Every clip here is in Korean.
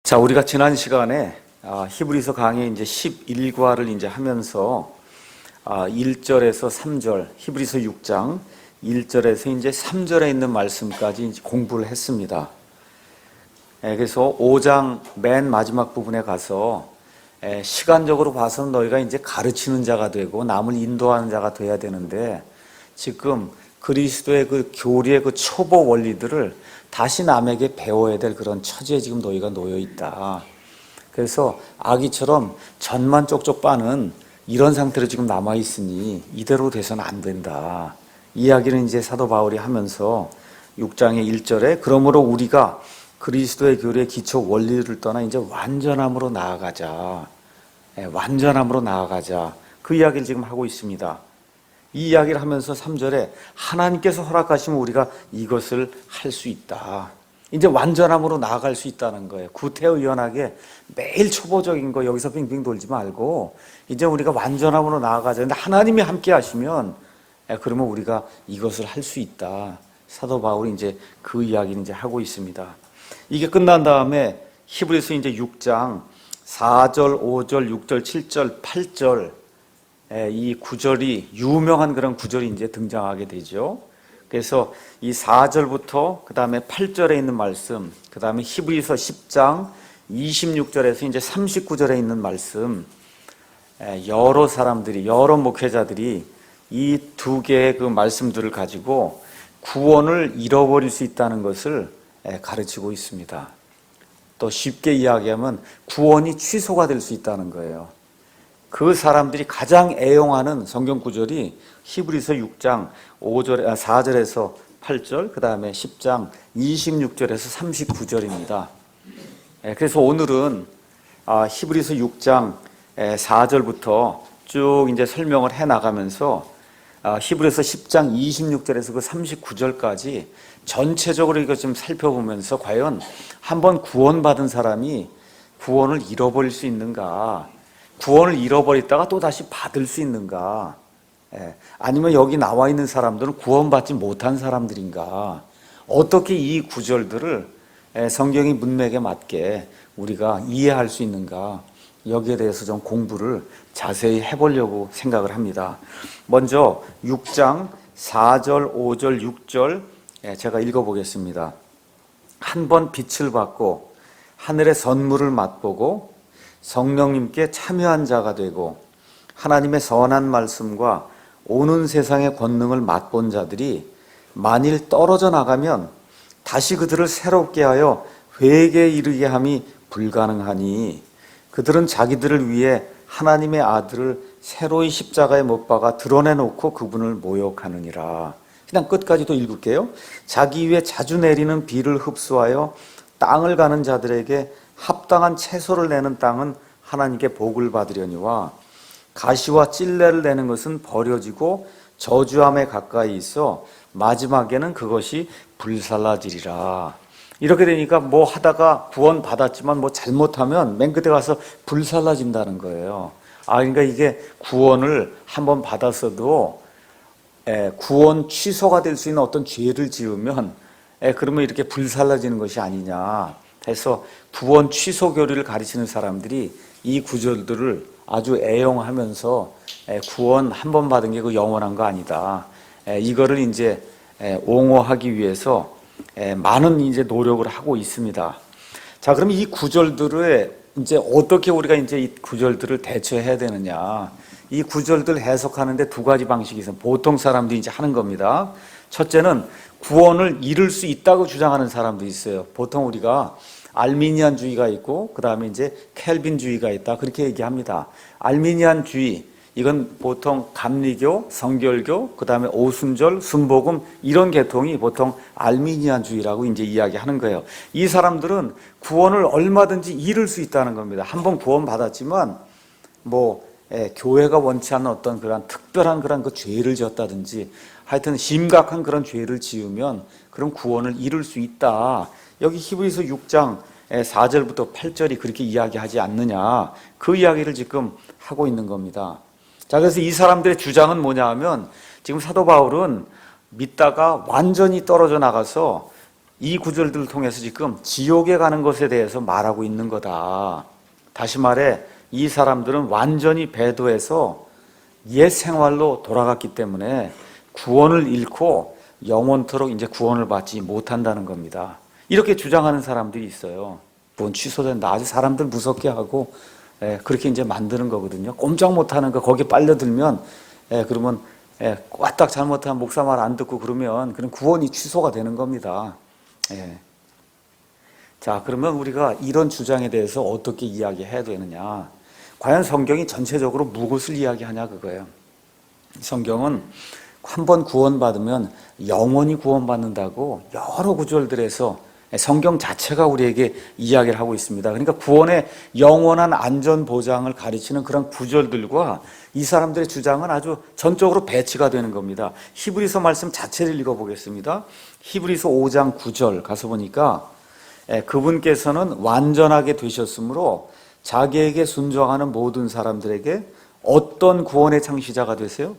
자, 우리가 지난 시간에 히브리서 강의 이제 11과를 이제 하면서 1절에서 3절, 히브리서 6장 1절에서 이제 3절에 있는 말씀까지 이제 공부를 했습니다. 그래서 5장 맨 마지막 부분에 가서 시간적으로 봐서는 너희가 이제 가르치는 자가 되고 남을 인도하는 자가 돼야 되는데, 지금 그리스도의 그 교리의 그 초보 원리들을 다시 남에게 배워야 될 그런 처지에 지금 너희가 놓여 있다. 그래서 아기처럼 전만 쪽쪽 빠는 이런 상태로 지금 남아 있으니 이대로 돼서는 안 된다. 이야기를 이제 사도 바울이 하면서 6장의 1절에 그러므로 우리가 그리스도의 교리의 기초 원리를 떠나 이제 완전함으로 나아가자. 완전함으로 나아가자. 그 이야기를 지금 하고 있습니다. 이 이야기를 하면서 3절에 하나님께서 허락하시면 우리가 이것을 할 수 있다. 이제 완전함으로 나아갈 수 있다는 거예요. 구태의연하게 매일 초보적인 거 여기서 빙빙 돌지 말고 이제 우리가 완전함으로 나아가자. 근데 하나님이 함께 하시면 그러면 우리가 이것을 할 수 있다. 사도 바울이 이제 그 이야기를 이제 하고 있습니다. 이게 끝난 다음에 히브리서 이제 6장 4절, 5절, 6절, 7절, 8절 이 구절이 유명한 그런 구절이 이제 등장하게 되죠. 그래서 이 4절부터 그 다음에 8절에 있는 말씀, 그 다음에 히브리서 10장 26절에서 이제 39절에 있는 말씀, 여러 사람들이, 여러 목회자들이 이 두 개의 그 말씀들을 가지고 구원을 잃어버릴 수 있다는 것을 가르치고 있습니다. 또 쉽게 이야기하면 구원이 취소가 될 수 있다는 거예요. 그 사람들이 가장 애용하는 성경 구절이 히브리서 6장 4절에서 8절, 그 다음에 10장 26절에서 39절입니다. 그래서 오늘은 히브리서 6장 4절부터 쭉 이제 설명을 해 나가면서 히브리서 10장 26절에서 그 39절까지 전체적으로 이거 좀 살펴보면서 과연 한번 구원받은 사람이 구원을 잃어버릴 수 있는가? 구원을 잃어버렸다가 또 다시 받을 수 있는가? 아니면 여기 나와 있는 사람들은 구원받지 못한 사람들인가? 어떻게 이 구절들을 성경의 문맥에 맞게 우리가 이해할 수 있는가? 여기에 대해서 좀 공부를 자세히 해보려고 생각을 합니다. 먼저 6장 4절, 5절, 6절 제가 읽어보겠습니다. 한 번 빛을 받고 하늘의 선물을 맛보고 성령님께 참여한 자가 되고 하나님의 선한 말씀과 오는 세상의 권능을 맛본 자들이 만일 떨어져 나가면 다시 그들을 새롭게 하여 회개에 이르게 함이 불가능하니 그들은 자기들을 위해 하나님의 아들을 새로이 십자가에 못 박아 드러내놓고 그분을 모욕하느니라. 그냥 끝까지도 읽을게요. 자기 위에 자주 내리는 비를 흡수하여 땅을 가는 자들에게 합당한 채소를 내는 땅은 하나님께 복을 받으려니와 가시와 찔레를 내는 것은 버려지고 저주함에 가까이 있어 마지막에는 그것이 불살라지리라. 이렇게 되니까 뭐 하다가 구원 받았지만 뭐 잘못하면 맨 끝에 가서 불살라진다는 거예요. 그러니까 이게 구원을 한번 받았어도 구원 취소가 될 수 있는 어떤 죄를 지으면 그러면 이렇게 불살라지는 것이 아니냐 해서 구원 취소 교리를 가르치는 사람들이 이 구절들을 아주 애용하면서 구원 한 번 받은 게 그 영원한 거 아니다. 이거를 이제 옹호하기 위해서 많은 이제 노력을 하고 있습니다. 자, 그럼 이 구절들을 이제 어떻게 우리가 이제 이 구절들을 대처해야 되느냐? 이 구절들 해석하는데 두 가지 방식이 있어요. 보통 사람들이 이제 하는 겁니다. 첫째는 구원을 잃을 수 있다고 주장하는 사람도 있어요. 보통 우리가 알미니안주의가 있고 그 다음에 이제 켈빈주의가 있다 그렇게 얘기합니다. 알미니안주의 이건 보통 감리교, 성결교, 그 다음에 오순절, 순복음 이런 계통이 보통 알미니안주의라고 이제 이야기하는 거예요. 이 사람들은 구원을 얼마든지 잃을 수 있다는 겁니다. 한번 구원 받았지만 교회가 원치 않는 어떤 그런 특별한 그런 그 죄를 지었다든지 하여튼 심각한 그런 죄를 지으면 그럼 구원을 잃을 수 있다. 여기 히브리서 6장 4절부터 8절이 그렇게 이야기하지 않느냐. 그 이야기를 지금 하고 있는 겁니다. 자, 그래서 이 사람들의 주장은 뭐냐 하면 지금 사도 바울은 믿다가 완전히 떨어져 나가서 이 구절들을 통해서 지금 지옥에 가는 것에 대해서 말하고 있는 거다. 다시 말해 이 사람들은 완전히 배도해서 옛 생활로 돌아갔기 때문에 구원을 잃고 영원토록 이제 구원을 받지 못한다는 겁니다. 이렇게 주장하는 사람들이 있어요. 구원 취소된다. 아주 사람들 무섭게 하고 그렇게 이제 만드는 거거든요. 꼼짝 못하는 거 거기에 빨려들면 그러면 까딱 잘못하면 목사 말 안 듣고 그러면 그런 구원이 취소가 되는 겁니다. 자, 그러면 우리가 이런 주장에 대해서 어떻게 이야기해야 되느냐? 과연 성경이 전체적으로 무엇을 이야기하냐 그거예요. 성경은 한 번 구원받으면 영원히 구원받는다고 여러 구절들에서 성경 자체가 우리에게 이야기를 하고 있습니다. 그러니까 구원의 영원한 안전 보장을 가르치는 그런 구절들과 이 사람들의 주장은 아주 전적으로 배치가 되는 겁니다. 히브리서 말씀 자체를 읽어보겠습니다. 히브리서 5장 9절 가서 보니까 그분께서는 완전하게 되셨으므로 자기에게 순종하는 모든 사람들에게 어떤 구원의 창시자가 되세요?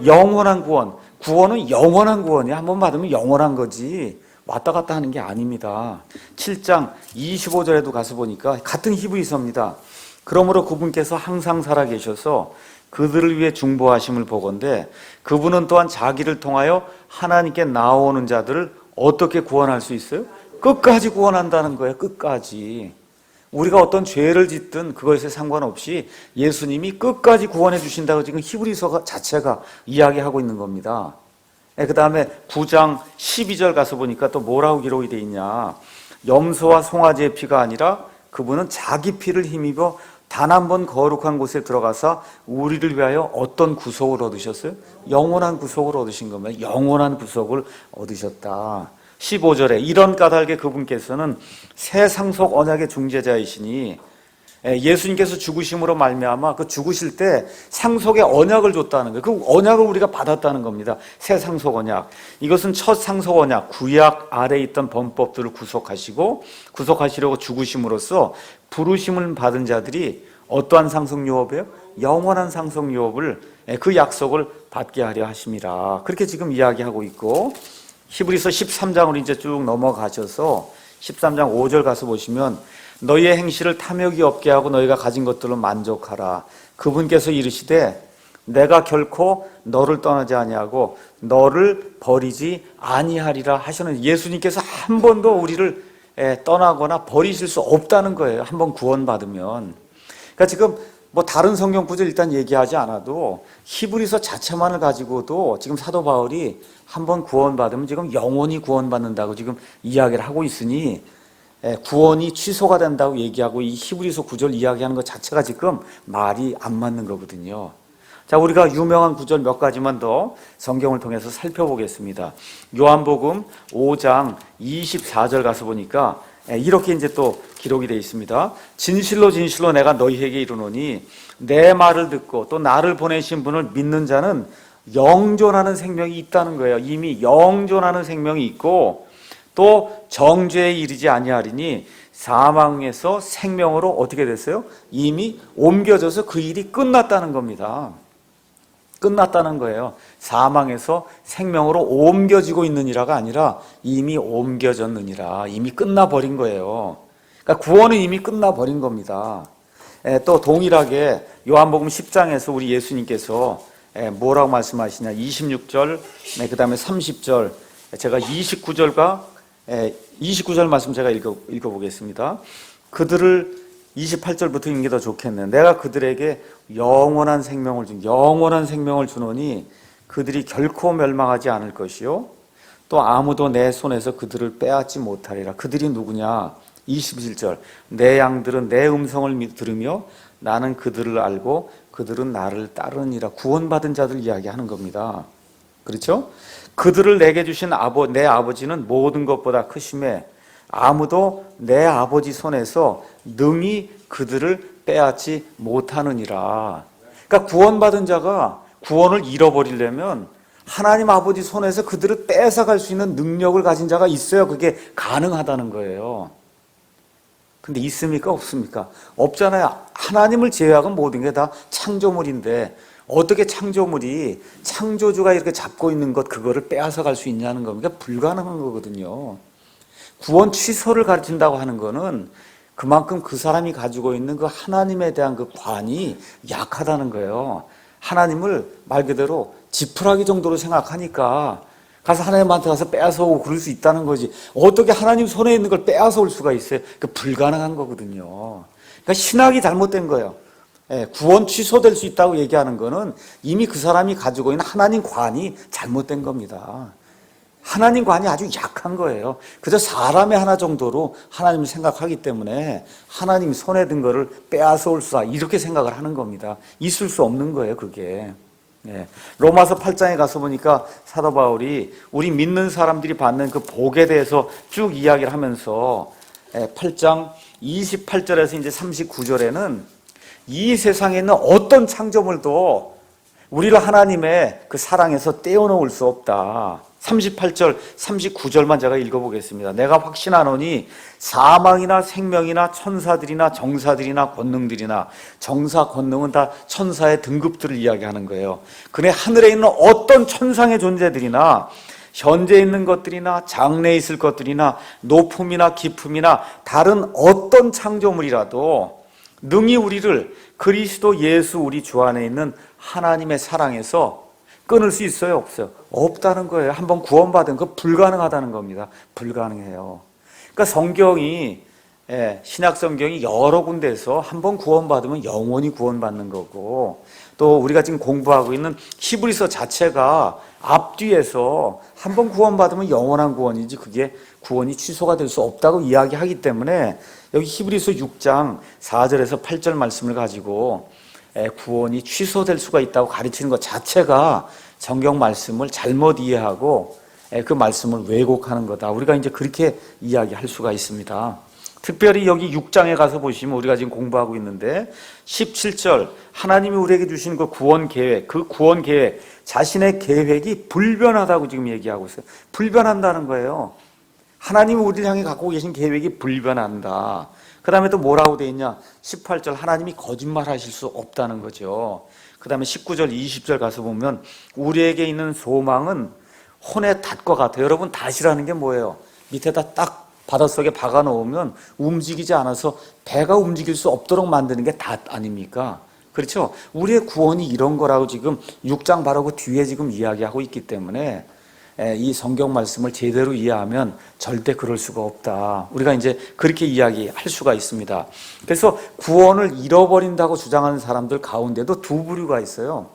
영원한 구원. 구원은 영원한 구원이야. 한 번 받으면 영원한 거지 왔다 갔다 하는 게 아닙니다. 7장 25절에도 가서 보니까 같은 히브리서입니다. 그러므로 그분께서 항상 살아계셔서 그들을 위해 중보하심을 보건대 그분은 또한 자기를 통하여 하나님께 나오는 자들을 어떻게 구원할 수 있어요? 끝까지 구원한다는 거예요. 끝까지. 우리가 어떤 죄를 짓든 그것에 상관없이 예수님이 끝까지 구원해 주신다고 지금 히브리서 자체가 이야기하고 있는 겁니다. 그 다음에 9장 12절 가서 보니까 또 뭐라고 기록이 되어 있냐. 염소와 송아지의 피가 아니라 그분은 자기 피를 힘입어 단 한 번 거룩한 곳에 들어가서 우리를 위하여 어떤 구속을 얻으셨어요? 영원한 구속을 얻으신 겁니다. 영원한 구속을 얻으셨다. 15절에 이런 까닭에 그분께서는 새 상속 언약의 중재자이시니 예수님께서 죽으심으로 말미암아 그 죽으실 때 상속의 언약을 줬다는 거예요. 그 언약을 우리가 받았다는 겁니다. 새 상속 언약. 이것은 첫 상속 언약, 구약 아래에 있던 범법들을 구속하시려고 죽으심으로써 부르심을 받은 자들이 어떠한 상속 유업이에요? 영원한 상속 유업을 그 약속을 받게 하려 하심이라. 그렇게 지금 이야기하고 있고 히브리서 13장으로 이제 쭉 넘어가셔서 13장 5절 가서 보시면 너희의 행실을 탐욕이 없게 하고 너희가 가진 것들로 만족하라. 그분께서 이르시되 내가 결코 너를 떠나지 아니하고 너를 버리지 아니하리라 하시는 예수님께서 한 번도 우리를 떠나거나 버리실 수 없다는 거예요. 한 번 구원받으면. 그러니까 지금 뭐 다른 성경 구절 일단 얘기하지 않아도 히브리서 자체만을 가지고도 지금 사도 바울이 한번 구원받으면 지금 영원히 구원받는다고 지금 이야기를 하고 있으니 구원이 취소가 된다고 얘기하고 이 히브리서 구절 이야기하는 것 자체가 지금 말이 안 맞는 거거든요. 자, 우리가 유명한 구절 몇 가지만 더 성경을 통해서 살펴보겠습니다. 요한복음 5장 24절 가서 보니까 이렇게 이제 또 기록이 되어 있습니다. 진실로 진실로 내가 너희에게 이르노니 내 말을 듣고 또 나를 보내신 분을 믿는 자는 영존하는 생명이 있다는 거예요. 이미 영존하는 생명이 있고 또 정죄에 이르지 아니하리니 사망에서 생명으로 어떻게 됐어요? 이미 옮겨져서 그 일이 끝났다는 겁니다. 끝났다는 거예요. 사망에서 생명으로 옮겨지고 있느니라가 아니라 이미 옮겨졌느니라. 이미 끝나버린 거예요. 그러니까 구원은 이미 끝나버린 겁니다. 또 동일하게 요한복음 10장에서 우리 예수님께서 뭐라고 말씀하시냐. 26절, 그 다음에 30절, 제가 29절 말씀 제가 읽어보겠습니다. 그들을 28절부터 읽는 게 더 좋겠네요. 내가 그들에게 영원한 생명을 주노니 그들이 결코 멸망하지 않을 것이요 또 아무도 내 손에서 그들을 빼앗지 못하리라. 그들이 누구냐? 27절 내 양들은 내 음성을 들으며 나는 그들을 알고 그들은 나를 따르니라. 구원받은 자들 이야기하는 겁니다. 그렇죠? 그들을 내게 주신 내 아버지는 모든 것보다 크심에 아무도 내 아버지 손에서 능히 그들을 빼앗지 못하느니라. 그러니까 구원받은 자가 구원을 잃어버리려면 하나님 아버지 손에서 그들을 뺏어갈 수 있는 능력을 가진 자가 있어야 그게 가능하다는 거예요. 근데 있습니까? 없습니까? 없잖아요. 하나님을 제외하고 모든 게 다 창조물인데 어떻게 창조물이 창조주가 이렇게 잡고 있는 것 그거를 빼앗아갈 수 있냐는 겁니까? 불가능한 거거든요. 구원 취소를 가르친다고 하는 거는 그만큼 그 사람이 가지고 있는 그 하나님에 대한 그 관이 약하다는 거예요. 하나님을 말 그대로 지푸라기 정도로 생각하니까 가서 하나님한테 가서 빼앗아오고 그럴 수 있다는 거지. 어떻게 하나님 손에 있는 걸 빼앗아올 수가 있어요? 그 불가능한 거거든요. 그러니까 신학이 잘못된 거예요. 구원 취소될 수 있다고 얘기하는 거는 이미 그 사람이 가지고 있는 하나님 관이 잘못된 겁니다. 하나님 관이 아주 약한 거예요. 그저 사람의 하나 정도로 하나님을 생각하기 때문에 하나님 손에 든 거를 빼앗아 올 수다 이렇게 생각을 하는 겁니다. 있을 수 없는 거예요, 그게. 로마서 8장에 가서 보니까 사도 바울이 우리 믿는 사람들이 받는 그 복에 대해서 쭉 이야기를 하면서 8장 28절에서 이제 39절에는 이 세상에 있는 어떤 창조물도 우리를 하나님의 그 사랑에서 떼어놓을 수 없다. 38절, 39절만 제가 읽어보겠습니다. 내가 확신하노니 사망이나 생명이나 천사들이나 정사들이나 권능들이나 정사, 권능은 다 천사의 등급들을 이야기하는 거예요. 그네 하늘에 있는 어떤 천상의 존재들이나 현재 있는 것들이나 장래에 있을 것들이나 높음이나 깊음이나 다른 어떤 창조물이라도 능히 우리를 그리스도 예수 우리 주 안에 있는 하나님의 사랑에서 끊을 수 있어요? 없어요? 없다는 거예요. 한번 구원받은 거 불가능하다는 겁니다. 불가능해요. 그러니까 성경이 신약 성경이 여러 군데에서 한번 구원받으면 영원히 구원받는 거고 또 우리가 지금 공부하고 있는 히브리서 자체가 앞뒤에서 한번 구원받으면 영원한 구원이지 그게 구원이 취소가 될 수 없다고 이야기하기 때문에 여기 히브리서 6장 4절에서 8절 말씀을 가지고 구원이 취소될 수가 있다고 가르치는 것 자체가 성경 말씀을 잘못 이해하고 그 말씀을 왜곡하는 거다. 우리가 이제 그렇게 이야기할 수가 있습니다. 특별히 여기 6장에 가서 보시면 우리가 지금 공부하고 있는데 17절 하나님이 우리에게 주신 그 구원 계획, 그 구원 계획 자신의 계획이 불변하다고 지금 얘기하고 있어요. 불변한다는 거예요. 하나님이 우리를 향해 갖고 계신 계획이 불변한다. 그 다음에 또 뭐라고 되어 있냐? 18절 하나님이 거짓말 하실 수 없다는 거죠. 그 다음에 19절 20절 가서 보면 우리에게 있는 소망은 혼의 닷과 같아요. 여러분 닷이라는 게 뭐예요? 밑에다 딱 바닷속에 박아 놓으면 움직이지 않아서 배가 움직일 수 없도록 만드는 게 닷 아닙니까? 그렇죠? 우리의 구원이 이런 거라고 지금 6장 바로 그 뒤에 지금 이야기하고 있기 때문에 이 성경 말씀을 제대로 이해하면 절대 그럴 수가 없다. 우리가 이제 그렇게 이야기할 수가 있습니다. 그래서 구원을 잃어버린다고 주장하는 사람들 가운데도 두 부류가 있어요.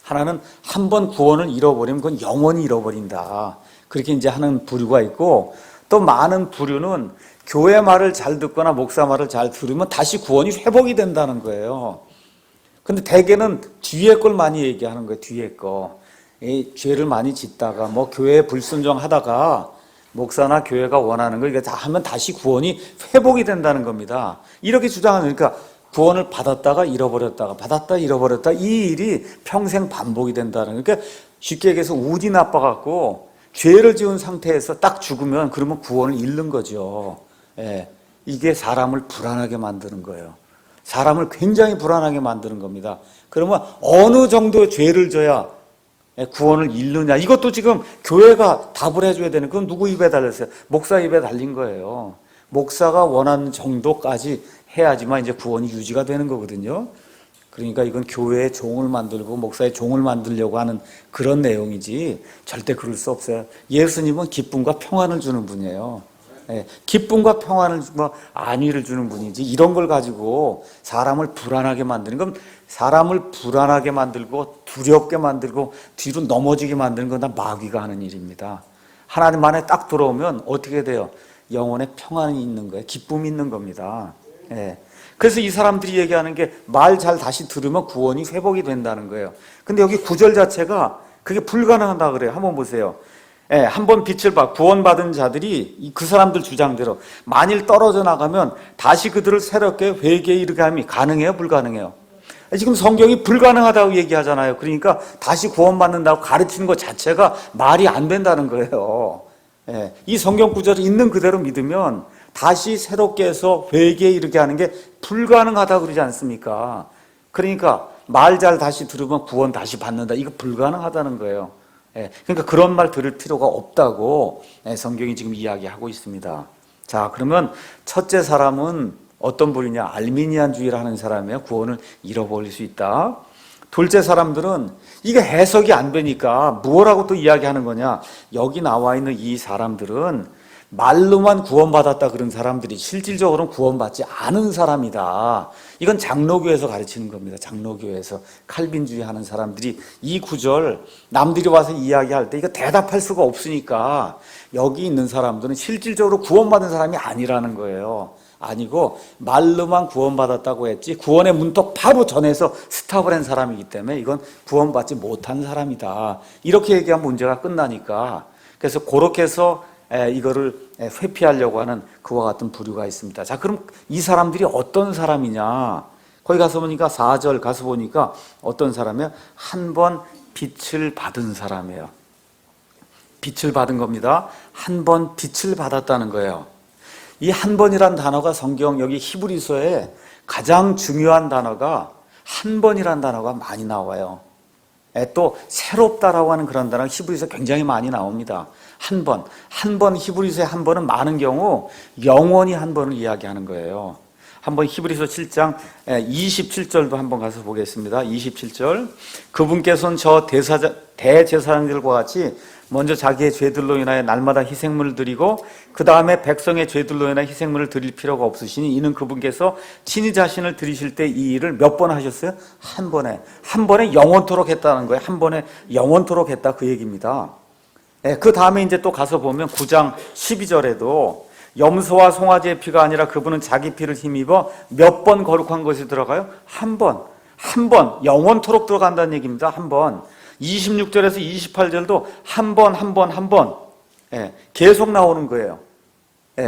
하나는 한 번 구원을 잃어버리면 그건 영원히 잃어버린다. 그렇게 이제 하는 부류가 있고 또 많은 부류는 교회 말을 잘 듣거나 목사 말을 잘 들으면 다시 구원이 회복이 된다는 거예요. 근데 대개는 뒤에 걸 많이 얘기하는 거예요. 뒤에 거. 이 죄를 많이 짓다가 뭐 교회에 불순종하다가 목사나 교회가 원하는 걸 이게 다 하면 다시 구원이 회복이 된다는 겁니다. 이렇게 주장하는 그러니까 구원을 받았다가 잃어버렸다가 받았다 잃어버렸다 이 일이 평생 반복이 된다는 그러니까 쉽게 얘기해서 운이 나빠갖고 죄를 지은 상태에서 딱 죽으면 그러면 구원을 잃는 거죠. 이게 사람을 불안하게 만드는 거예요. 사람을 굉장히 불안하게 만드는 겁니다. 그러면 어느 정도의 죄를 져야 구원을 잃느냐 이것도 지금 교회가 답을 해줘야 되는 그건 누구 입에 달렸어요? 목사 입에 달린 거예요. 목사가 원하는 정도까지 해야지만 이제 구원이 유지가 되는 거거든요. 그러니까 이건 교회의 종을 만들고 목사의 종을 만들려고 하는 그런 내용이지 절대 그럴 수 없어요. 예수님은 기쁨과 평안을 주는 분이에요. 기쁨과 평안을 주고 안위를 주는 분이지 이런 걸 가지고 사람을 불안하게 만드는 건 사람을 불안하게 만들고 두렵게 만들고 뒤로 넘어지게 만드는 건 다 마귀가 하는 일입니다. 하나님 안에 딱 들어오면 어떻게 돼요? 영혼의 평안이 있는 거예요. 기쁨이 있는 겁니다. 그래서 이 사람들이 얘기하는 게 말 잘 다시 들으면 구원이 회복이 된다는 거예요. 근데 여기 구절 자체가 그게 불가능하다 그래요. 한번 보세요. 한번 빛을 봐 구원받은 자들이 그 사람들 주장대로 만일 떨어져 나가면 다시 그들을 새롭게 회개에 이르게 함이 가능해요? 불가능해요? 지금 성경이 불가능하다고 얘기하잖아요. 그러니까 다시 구원받는다고 가르치는 것 자체가 말이 안 된다는 거예요. 이 성경 구절을 있는 그대로 믿으면 다시 새롭게 해서 회개에 이르게 하는 게 불가능하다고 그러지 않습니까? 그러니까 말 잘 다시 들으면 구원 다시 받는다. 이거 불가능하다는 거예요. 그러니까 그런 말 들을 필요가 없다고 성경이 지금 이야기하고 있습니다. 자, 그러면 첫째 사람은 어떤 분이냐? 알미니안주의를 하는 사람이에요. 구원을 잃어버릴 수 있다. 둘째 사람들은 이게 해석이 안 되니까 무엇라고 또 이야기하는 거냐? 여기 나와 있는 이 사람들은 말로만 구원받았다 그런 사람들이 실질적으로는 구원받지 않은 사람이다. 이건 장로교에서 가르치는 겁니다. 장로교에서 칼빈주의 하는 사람들이 이 구절 남들이 와서 이야기할 때 이거 대답할 수가 없으니까 여기 있는 사람들은 실질적으로 구원받은 사람이 아니라는 거예요. 아니고 말로만 구원받았다고 했지 구원의 문턱 바로 전에서 스탑을 한 사람이기 때문에 이건 구원받지 못한 사람이다. 이렇게 얘기하면 문제가 끝나니까 그래서 그렇게 해서 이거를 회피하려고 하는 그와 같은 부류가 있습니다. 자, 그럼 이 사람들이 어떤 사람이냐? 거기 가서 보니까 4절 가서 보니까 어떤 사람이에요? 한 번 빛을 받은 사람이에요. 빛을 받은 겁니다. 한 번 빛을 받았다는 거예요. 이 한 번이란 단어가 성경 여기 히브리서에 가장 중요한 단어가 한 번이란 단어가 많이 나와요. 또 새롭다라고 하는 그런 단어가 히브리서 굉장히 많이 나옵니다. 한 번 히브리서의 한 번은 많은 경우 영원히 한 번을 이야기하는 거예요. 한번 히브리서 7장 27절도 한번 가서 보겠습니다. 27절 그분께서는 저 대제사장들과 같이 먼저 자기의 죄들로 인하여 날마다 희생물을 드리고 그 다음에 백성의 죄들로 인하여 희생물을 드릴 필요가 없으시니 이는 그분께서 친히 자신을 드리실 때 이 일을 몇 번 하셨어요? 한 번에 영원토록 했다는 거예요. 한 번에 영원토록 했다 그 얘기입니다. 그 다음에 이제 또 가서 보면 9장 12절에도 염소와 송아지의 피가 아니라 그분은 자기 피를 힘입어 몇 번 거룩한 것이 들어가요? 한 번 영원토록 들어간다는 얘기입니다. 한 번. 26절에서 28절도 한 번 계속 나오는 거예요.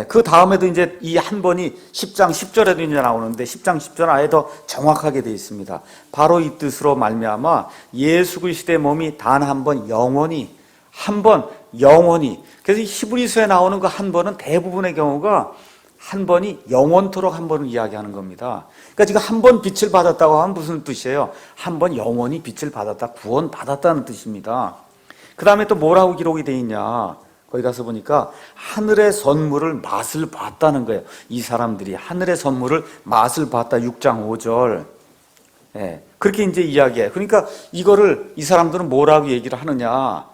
그 다음에도 이제 이 한 번이 10장 10절에도 이제 나오는데 10장 10절은 아예 더 정확하게 되어 있습니다. 바로 이 뜻으로 말미암아 예수 그리스도의 몸이 단 한 번 영원히 그래서 히브리서에 나오는 그 한 번은 대부분의 경우가 한 번이 영원토록 한 번을 이야기하는 겁니다. 그러니까 지금 한 번 빛을 받았다고 하면 무슨 뜻이에요? 한 번 영원히 빛을 받았다, 구원 받았다는 뜻입니다. 그 다음에 또 뭐라고 기록이 되어 있냐? 거기 가서 보니까 하늘의 선물을 맛을 봤다는 거예요. 이 사람들이 하늘의 선물을 맛을 봤다. 6장 5절. 그렇게 이제 이야기해요. 그러니까 이거를 이 사람들은 뭐라고 얘기를 하느냐?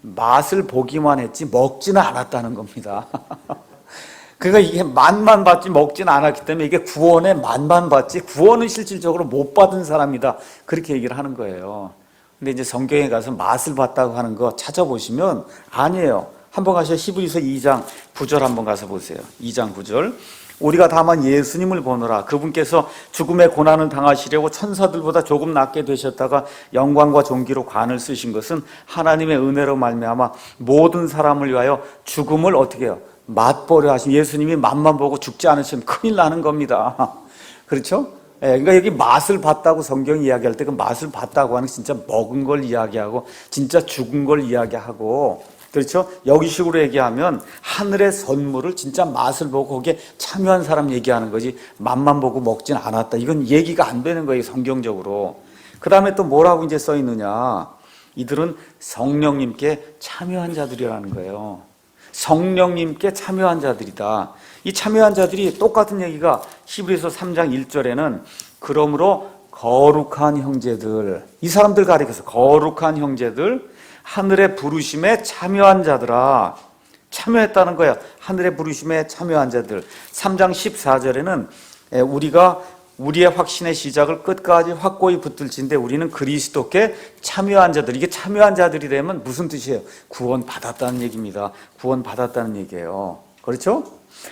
맛을 보기만 했지 먹지는 않았다는 겁니다. 그러니까 이게 맛만 봤지 먹지는 않았기 때문에 이게 구원의 맛만 봤지 구원은 실질적으로 못 받은 사람이다. 그렇게 얘기를 하는 거예요. 근데 이제 성경에 가서 맛을 봤다고 하는 거 찾아보시면 아니에요. 한번 가셔 히브리서 2장 9절 한번 가서 보세요. 2장 9절. 우리가 다만 예수님을 보노라. 그분께서 죽음의 고난을 당하시려고 천사들보다 조금 낫게 되셨다가 영광과 존귀로 관을 쓰신 것은 하나님의 은혜로 말미암아 모든 사람을 위하여 죽음을 어떻게 해요? 맛보려 하신 예수님이 맛만 보고 죽지 않으시면 큰일 나는 겁니다. 그렇죠? 그러니까 여기 맛을 봤다고 성경이 이야기할 때 그 맛을 봤다고 하는 진짜 먹은 걸 이야기하고 진짜 죽은 걸 이야기하고 그렇죠? 여기식으로 얘기하면 하늘의 선물을 진짜 맛을 보고 거기에 참여한 사람 얘기하는 거지 맛만 보고 먹진 않았다. 이건 얘기가 안 되는 거예요, 성경적으로. 그 다음에 또 뭐라고 이제 써 있느냐? 이들은 성령님께 참여한 자들이라는 거예요. 성령님께 참여한 자들이다. 이 참여한 자들이 똑같은 얘기가 히브리서 3장 1절에는 그러므로 거룩한 형제들, 이 사람들 가리켜서 거룩한 형제들, 하늘의 부르심에 참여한 자들아. 참여했다는 거야. 하늘의 부르심에 참여한 자들. 3장 14절에는 우리가 우리의 확신의 시작을 끝까지 확고히 붙들진데 우리는 그리스도께 참여한 자들. 이게 참여한 자들이 되면 무슨 뜻이에요? 구원 받았다는 얘기입니다. 구원 받았다는 얘기예요. 그렇죠?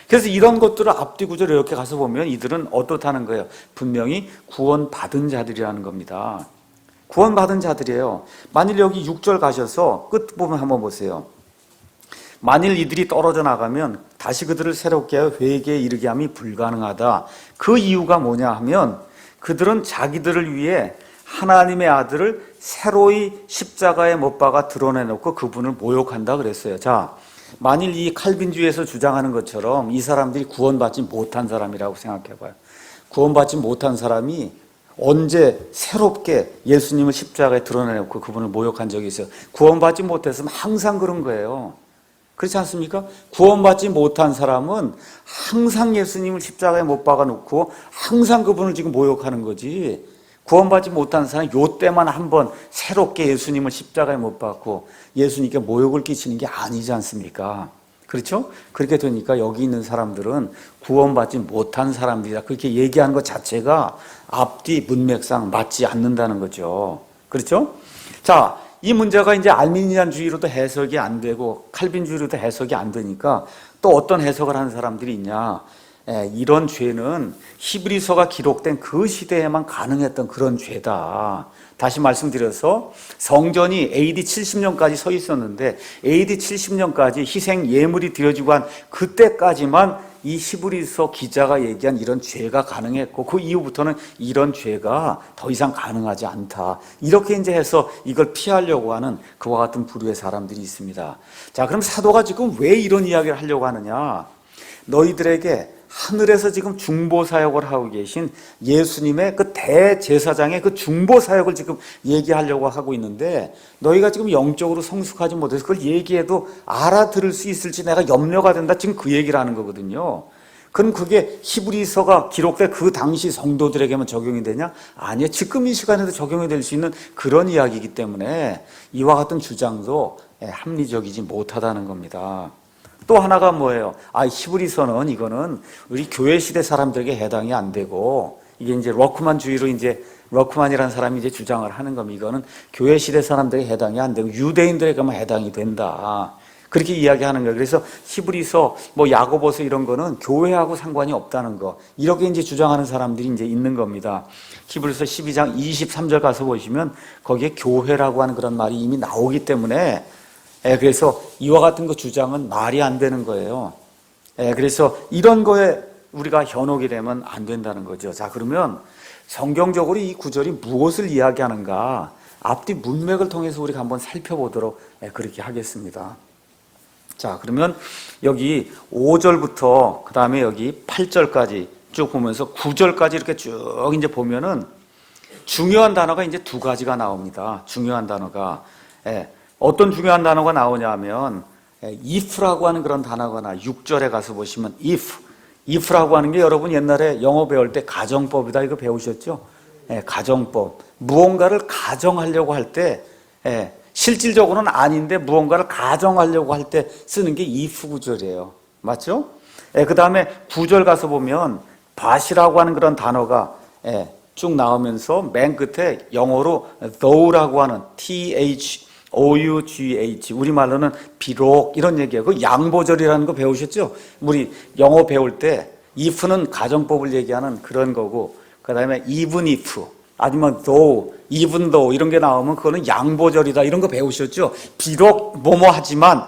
그래서 이런 것들을 앞뒤 구절을 이렇게 가서 보면 이들은 어떻다는 거예요? 분명히 구원 받은 자들이라는 겁니다. 구원 받은 자들이에요. 만일 여기 6절 가셔서 끝 부분 한번 보세요. 만일 이들이 떨어져 나가면 다시 그들을 새롭게 하여 회개에 이르게 함이 불가능하다. 그 이유가 뭐냐 하면 그들은 자기들을 위해 하나님의 아들을 새로이 십자가에 못 박아 드러내놓고 그분을 모욕한다 그랬어요. 자, 만일 이 칼빈주의에서 주장하는 것처럼 이 사람들이 구원받지 못한 사람이라고 생각해봐요. 구원받지 못한 사람이 언제 새롭게 예수님을 십자가에 드러내놓고 그분을 모욕한 적이 있어요? 구원받지 못했으면 항상 그런 거예요. 그렇지 않습니까? 구원받지 못한 사람은 항상 예수님을 십자가에 못 박아놓고 항상 그분을 지금 모욕하는 거지. 구원받지 못한 사람은 요때만 한번 새롭게 예수님을 십자가에 못 박고 예수님께 모욕을 끼치는 게 아니지 않습니까? 그렇죠? 그렇게 되니까 여기 있는 사람들은 구원받지 못한 사람들이다. 그렇게 얘기하는 것 자체가 앞뒤 문맥상 맞지 않는다는 거죠. 그렇죠? 자, 이 문제가 이제 알미니안주의로도 해석이 안 되고 칼빈주의로도 해석이 안 되니까 또 어떤 해석을 하는 사람들이 있냐. 이런 죄는 히브리서가 기록된 그 시대에만 가능했던 그런 죄다. 다시 말씀드려서 성전이 AD 70년까지 서 있었는데 AD 70년까지 희생 예물이 드려지고 한 그때까지만 이 히브리서 기자가 얘기한 이런 죄가 가능했고 그 이후부터는 이런 죄가 더 이상 가능하지 않다. 이렇게 이제 해서 이걸 피하려고 하는 그와 같은 부류의 사람들이 있습니다. 자, 그럼 사도가 지금 왜 이런 이야기를 하려고 하느냐? 너희들에게 하늘에서 지금 중보 사역을 하고 계신 예수님의 그 대제사장의 그 중보 사역을 지금 얘기하려고 하고 있는데 너희가 지금 영적으로 성숙하지 못해서 그걸 얘기해도 알아들을 수 있을지 내가 염려가 된다. 지금 그 얘기를 하는 거거든요. 그럼 그게 히브리서가 기록된 그 당시 성도들에게만 적용이 되냐? 아니요. 지금 이 시간에도 적용이 될 수 있는 그런 이야기이기 때문에 이와 같은 주장도 합리적이지 못하다는 겁니다. 또 하나가 뭐예요? 히브리서는 이거는 우리 교회 시대 사람들에게 해당이 안 되고 이게 이제 러크만주의로 이제 러크만이라는 사람이 이제 주장을 하는 겁니다. 이거는 교회 시대 사람들에게 해당이 안 되고 유대인들에게만 해당이 된다. 그렇게 이야기하는 거예요. 그래서 히브리서, 야고보서 이런 거는 교회하고 상관이 없다는 거. 이렇게 이제 주장하는 사람들이 이제 있는 겁니다. 히브리서 12장 23절 가서 보시면 거기에 교회라고 하는 그런 말이 이미 나오기 때문에 그래서 이와 같은 거 주장은 말이 안 되는 거예요. 그래서 이런 거에 우리가 현혹이 되면 안 된다는 거죠. 자, 그러면 성경적으로 이 구절이 무엇을 이야기하는가 앞뒤 문맥을 통해서 우리가 한번 살펴보도록 그렇게 하겠습니다. 자, 그러면 여기 5절부터 그 다음에 여기 8절까지 쭉 보면서 9절까지 이렇게 쭉 이제 보면은 중요한 단어가 이제 두 가지가 나옵니다. 중요한 단어가. 어떤 중요한 단어가 나오냐면 if라고 하는 그런 단어가 나 6절에 가서 보시면 if라고 하는 게 여러분 옛날에 영어 배울 때 가정법이다 이거 배우셨죠? 가정법. 무언가를 가정하려고 할 때 실질적으로는 아닌데 무언가를 가정하려고 할 때 쓰는 게 if 구절이에요. 맞죠? 그 다음에 9절 가서 보면 but이라고 하는 그런 단어가 쭉 나오면서 맨 끝에 영어로 though라고 하는 THOUGH 우리말로는 비록 이런 얘기예요. 그 양보절이라는 거 배우셨죠? 우리 영어 배울 때 if는 가정법을 얘기하는 그런 거고 그 다음에 even if 아니면 though, even though 이런 게 나오면 그거는 양보절이다 이런 거 배우셨죠? 비록 뭐뭐 하지만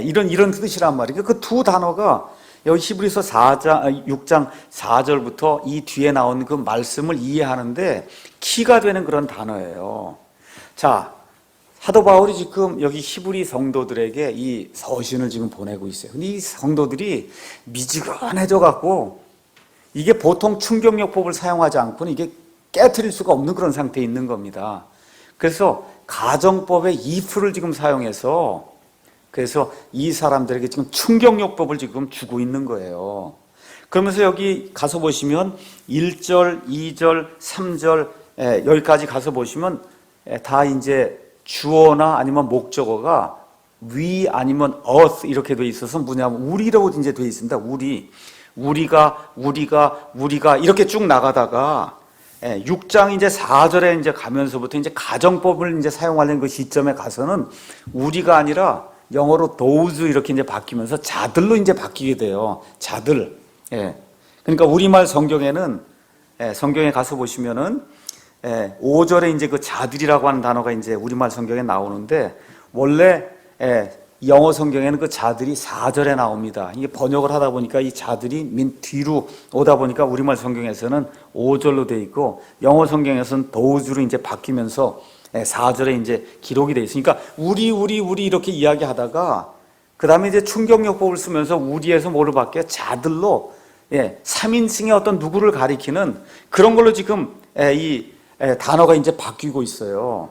이런 뜻이란 말이에요. 그 두 단어가 여기 히브리서 6장 4절부터 이 뒤에 나온 그 말씀을 이해하는데 키가 되는 그런 단어예요. 자, 사도 바울이 지금 여기 히브리 성도들에게 이 서신을 지금 보내고 있어요. 근데 이 성도들이 미지근해져 갖고 이게 보통 충격요법을 사용하지 않고는 이게 깨트릴 수가 없는 그런 상태에 있는 겁니다. 그래서 가정법의 if를 지금 사용해서 그래서 이 사람들에게 지금 충격요법을 지금 주고 있는 거예요. 그러면서 여기 가서 보시면 1절, 2절, 3절 여기까지 가서 보시면 다 이제 주어나 아니면 목적어가 we 아니면 us 이렇게 돼 있어서 뭐냐면 우리라고 이제 돼 있습니다. 우리가 이렇게 쭉 나가다가 6장 이제 4절에 이제 가면서부터 이제 가정법을 이제 사용하는 그 시점에 가서는 우리가 아니라 영어로 those 이렇게 이제 바뀌면서 자들로 이제 바뀌게 돼요. 자들. 그러니까 우리말 성경에는 성경에 가서 보시면은 5절에 이제 그 자들이라고 하는 단어가 이제 우리말 성경에 나오는데 원래 영어 성경에는 그 자들이 4절에 나옵니다. 이게 번역을 하다 보니까 이 자들이 맨 뒤로 오다 보니까 우리말 성경에서는 5절로 돼 있고 영어 성경에서는 those로 이제 바뀌면서 4절에 이제 기록이 돼 있으니까 우리 이렇게 이야기하다가 그 다음에 이제 충격요법을 쓰면서 우리에서 뭐를 바뀌어 자들로 3인칭의 어떤 누구를 가리키는 그런 걸로 지금 이 단어가 이제 바뀌고 있어요.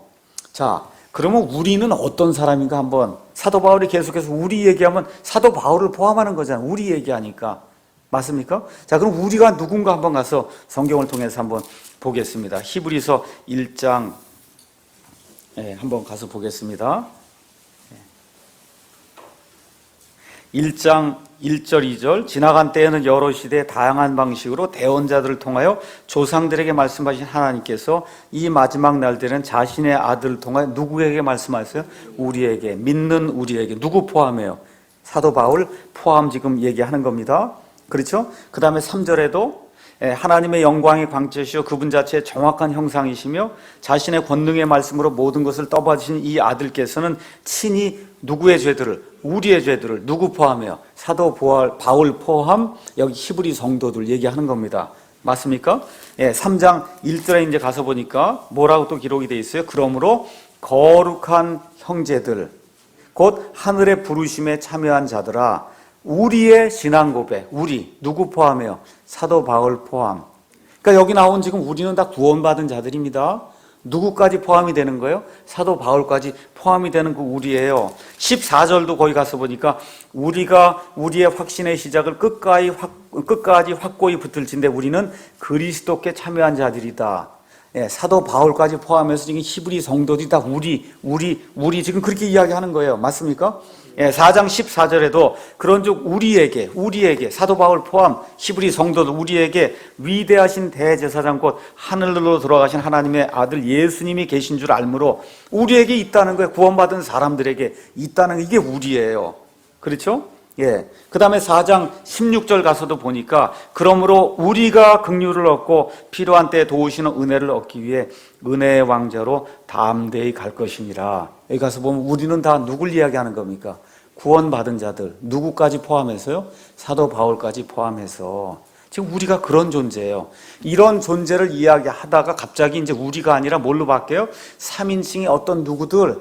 자, 그러면 우리는 어떤 사람인가 한번 사도 바울이 계속해서 우리 얘기하면 사도 바울을 포함하는 거잖아요. 우리 얘기하니까. 맞습니까? 자, 그럼 우리가 누군가 한번 가서 성경을 통해서 한번 보겠습니다. 히브리서 1장 한번 가서 보겠습니다. 1장 1절 2절 지나간 때에는 여러 시대에 다양한 방식으로 대언자들을 통하여 조상들에게 말씀하신 하나님께서 이 마지막 날들은 자신의 아들을 통하여 누구에게 말씀하셨어요? 우리에게, 믿는 우리에게. 누구 포함해요? 사도 바울 포함 지금 얘기하는 겁니다. 그렇죠? 그 다음에 3절에도 하나님의 영광의 광채시여 그분 자체의 정확한 형상이시며 자신의 권능의 말씀으로 모든 것을 떠받으신 이 아들께서는 친히 누구의 죄들을, 우리의 죄들을 누구 포함해요? 사도 바울 포함 여기 히브리 성도들 얘기하는 겁니다. 맞습니까? 3장 1절에 이제 가서 보니까 뭐라고 또 기록이 돼 있어요? 그러므로 거룩한 형제들 곧 하늘의 부르심에 참여한 자들아 우리의 신앙 고백, 우리 누구 포함해요? 사도 바울 포함. 그러니까 여기 나온 지금 우리는 다 구원받은 자들입니다. 누구까지 포함이 되는 거예요? 사도 바울까지 포함이 되는 그 우리예요. 14절도 거기 가서 보니까 우리가 우리의 확신의 시작을 끝까지 확고히 붙들진데 우리는 그리스도께 참여한 자들이다. 사도 바울까지 포함해서 지금 히브리 성도들이 다 우리 지금 그렇게 이야기하는 거예요. 맞습니까? 4장 14절에도 그런즉 우리에게 사도 바울 포함 히브리 성도들 우리에게 위대하신 대제사장 곧 하늘로 돌아가신 하나님의 아들 예수님이 계신 줄 알므로 우리에게 있다는 거예요. 구원받은 사람들에게 있다는 게 이게 우리예요. 그렇죠? 그 다음에 4장 16절 가서도 보니까 그러므로 우리가 긍휼을 얻고 필요한 때에 도우시는 은혜를 얻기 위해 은혜의 왕자로 담대히 갈 것이니라. 여기 가서 보면 우리는 다 누굴 이야기하는 겁니까? 구원받은 자들 누구까지 포함해서요? 사도 바울까지 포함해서 지금 우리가 그런 존재예요. 이런 존재를 이야기하다가 갑자기 이제 우리가 아니라 뭘로 바뀌어요? 3인칭의 어떤 누구들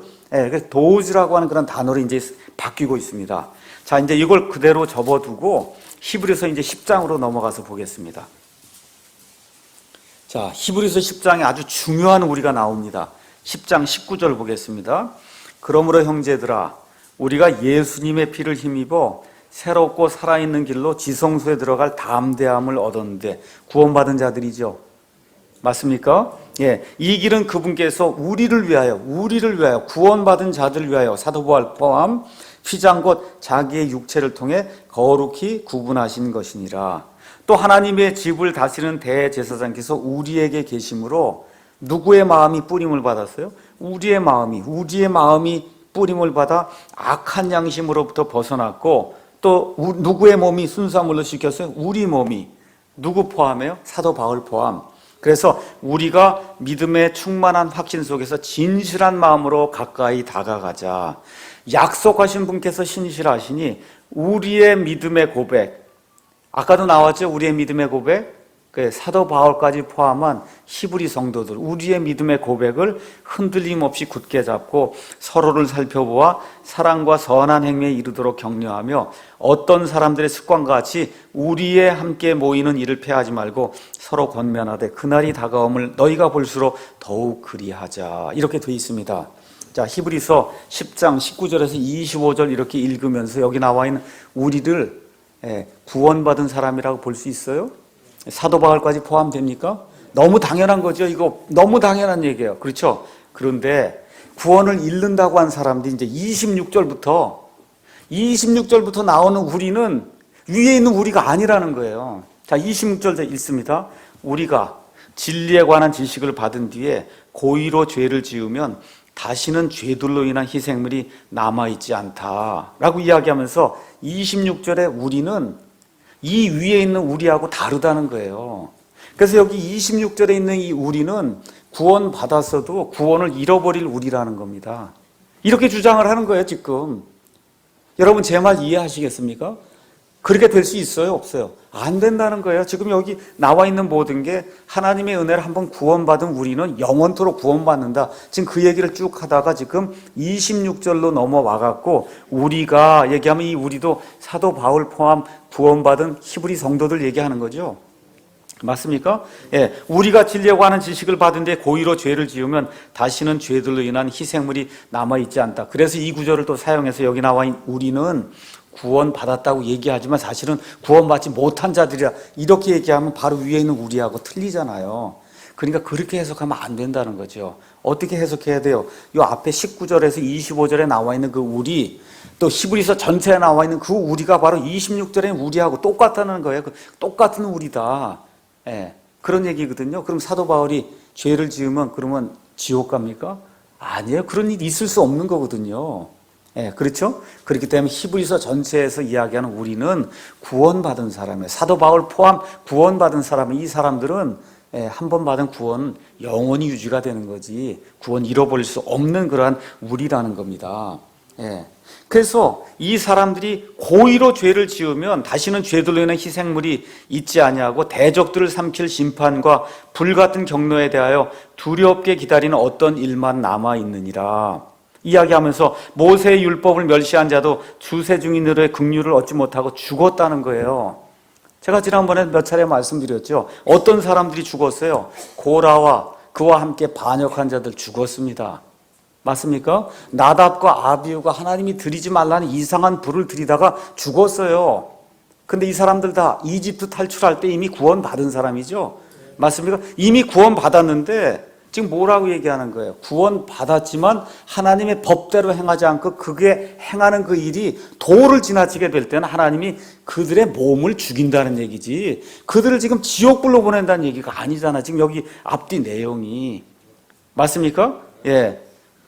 도우즈라고 하는 그런 단어로 이제 바뀌고 있습니다. 자, 이제 이걸 그대로 접어두고 히브리서 이제 10장으로 넘어가서 보겠습니다. 자, 히브리서 10장에 아주 중요한 우리가 나옵니다. 10장 19절 보겠습니다. 그러므로 형제들아 우리가 예수님의 피를 힘입어 새롭고 살아있는 길로 지성소에 들어갈 담대함을 얻었는데 구원받은 자들이죠. 맞습니까? 이 길은 그분께서 우리를 위하여 구원받은 자들을 위하여 사도 바울 포함 휘장 곧 자기의 육체를 통해 거룩히 구분하신 것이니라. 또 하나님의 집을 다스리는 대제사장께서 우리에게 계심으로 누구의 마음이 뿌림을 받았어요? 우리의 마음이 뿌림을 받아 악한 양심으로부터 벗어났고 또 누구의 몸이 순수함으로 씻겼어요? 우리 몸이. 누구 포함해요? 사도 바울 포함. 그래서 우리가 믿음의 충만한 확신 속에서 진실한 마음으로 가까이 다가가자. 약속하신 분께서 신실하시니 우리의 믿음의 고백, 아까도 나왔죠? 우리의 믿음의 고백. 사도 바울까지 포함한 히브리 성도들 우리의 믿음의 고백을 흔들림 없이 굳게 잡고 서로를 살펴보아 사랑과 선한 행위에 이르도록 격려하며 어떤 사람들의 습관과 같이 우리의 함께 모이는 일을 폐하지 말고 서로 권면하되 그날이 다가옴을 너희가 볼수록 더욱 그리하자. 이렇게 되어 있습니다. 자, 히브리서 10장 19절에서 25절 이렇게 읽으면서 여기 나와 있는 우리를 구원받은 사람이라고 볼 수 있어요? 사도 바울까지 포함됩니까? 너무 당연한 거죠. 이거 너무 당연한 얘기예요. 그렇죠? 그런데 구원을 잃는다고 한 사람들이 이제 26절부터 나오는 우리는 위에 있는 우리가 아니라는 거예요. 자, 26절 읽습니다. 우리가 진리에 관한 지식을 받은 뒤에 고의로 죄를 지으면 다시는 죄들로 인한 희생물이 남아있지 않다라고 이야기하면서 26절에 우리는 이 위에 있는 우리하고 다르다는 거예요. 그래서 여기 26절에 있는 이 우리는 구원받았어도 구원을 잃어버릴 우리라는 겁니다. 이렇게 주장을 하는 거예요, 지금. 여러분 제 말 이해하시겠습니까? 그렇게 될 수 있어요, 없어요? 안 된다는 거예요. 지금 여기 나와 있는 모든 게 하나님의 은혜를 한번 구원받은 우리는 영원토록 구원받는다. 지금 그 얘기를 쭉 하다가 지금 26절로 넘어와 갖고 우리가 얘기하면 이 우리도 사도 바울 포함 구원받은 히브리 성도들 얘기하는 거죠. 맞습니까? 예, 우리가 지려고 하는 지식을 받은데 고의로 죄를 지으면 다시는 죄들로 인한 희생물이 남아있지 않다. 그래서 이 구절을 또 사용해서 여기 나와 있는 우리는 구원받았다고 얘기하지만 사실은 구원받지 못한 자들이라 이렇게 얘기하면 바로 위에 있는 우리하고 틀리잖아요. 그러니까 그렇게 해석하면 안 된다는 거죠. 어떻게 해석해야 돼요? 이 앞에 19절에서 25절에 나와 있는 그 우리, 또 히브리서 전체에 나와 있는 그 우리가 바로 26절에 우리하고 똑같다는 거예요. 똑같은 우리다. 예, 그런 얘기거든요. 그럼 사도 바울이 죄를 지으면 그러면 지옥 갑니까? 아니에요. 그런 일이 있을 수 없는 거거든요. 예, 그렇죠? 그렇기 때문에 히브리서 전체에서 이야기하는 우리는 구원받은 사람이에요. 사도 바울 포함 구원받은 사람은 이 사람들은 한 번 받은 구원은 영원히 유지가 되는 거지 구원 잃어버릴 수 없는 그러한 우리라는 겁니다. 예. 그래서 이 사람들이 고의로 죄를 지으면 다시는 죄들로 인한 희생물이 있지 아니하고 대적들을 삼킬 심판과 불같은 경로에 대하여 두렵게 기다리는 어떤 일만 남아있느니라 이야기하면서 모세의 율법을 멸시한 자도 주세 중인들의 긍휼을 얻지 못하고 죽었다는 거예요. 제가 지난번에 몇 차례 말씀드렸죠. 어떤 사람들이 죽었어요? 고라와 그와 함께 반역한 자들 죽었습니다. 맞습니까? 나답과 아비후가 하나님이 드리지 말라는 이상한 불을 들이다가 죽었어요. 근데 이 사람들 다 이집트 탈출할 때 이미 구원받은 사람이죠. 맞습니까? 이미 구원받았는데 지금 뭐라고 얘기하는 거예요? 구원받았지만 하나님의 법대로 행하지 않고 그게 행하는 그 일이 도를 지나치게 될 때는 하나님이 그들의 몸을 죽인다는 얘기지 그들을 지금 지옥불로 보낸다는 얘기가 아니잖아. 지금 여기 앞뒤 내용이. 맞습니까? 예.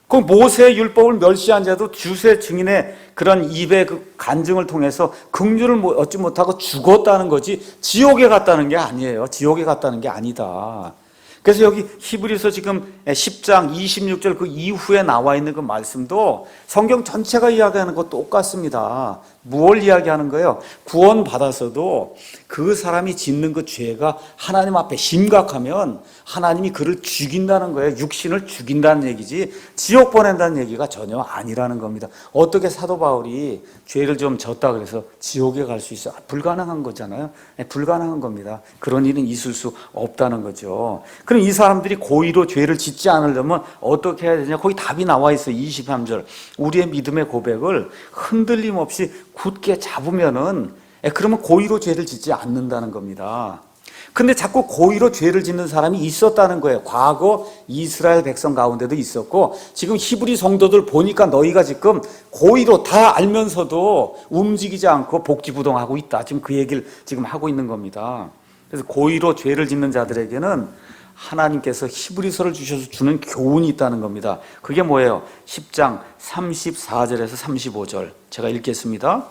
그 모세의 율법을 멸시한 자도 주세 증인의 그런 입의 그 간증을 통해서 긍휼을 얻지 못하고 죽었다는 거지 지옥에 갔다는 게 아니에요. 지옥에 갔다는 게 아니다. 그래서 여기 히브리서 지금 10장 26절 그 이후에 나와 있는 그 말씀도 성경 전체가 이야기하는 것 똑같습니다. 무엇을 이야기하는 거예요? 구원받아서도 그 사람이 짓는 그 죄가 하나님 앞에 심각하면 하나님이 그를 죽인다는 거예요. 육신을 죽인다는 얘기지 지옥 보낸다는 얘기가 전혀 아니라는 겁니다. 어떻게 사도 바울이 죄를 좀 졌다 그래서 지옥에 갈 수 있어? 불가능한 거잖아요. 불가능한 겁니다. 그런 일은 있을 수 없다는 거죠. 그럼 이 사람들이 고의로 죄를 짓지 않으려면 어떻게 해야 되냐? 거기 답이 나와 있어요. 23절 우리의 믿음의 고백을 흔들림 없이 굳게 잡으면은 그러면 고의로 죄를 짓지 않는다는 겁니다. 근데 자꾸 고의로 죄를 짓는 사람이 있었다는 거예요. 과거 이스라엘 백성 가운데도 있었고 지금 히브리 성도들 보니까 너희가 지금 고의로 다 알면서도 움직이지 않고 복지부동하고 있다. 지금 그 얘기를 지금 하고 있는 겁니다. 그래서 고의로 죄를 짓는 자들에게는 하나님께서 히브리서를 주셔서 주는 교훈이 있다는 겁니다. 그게 뭐예요? 10장 34절에서 35절 제가 읽겠습니다.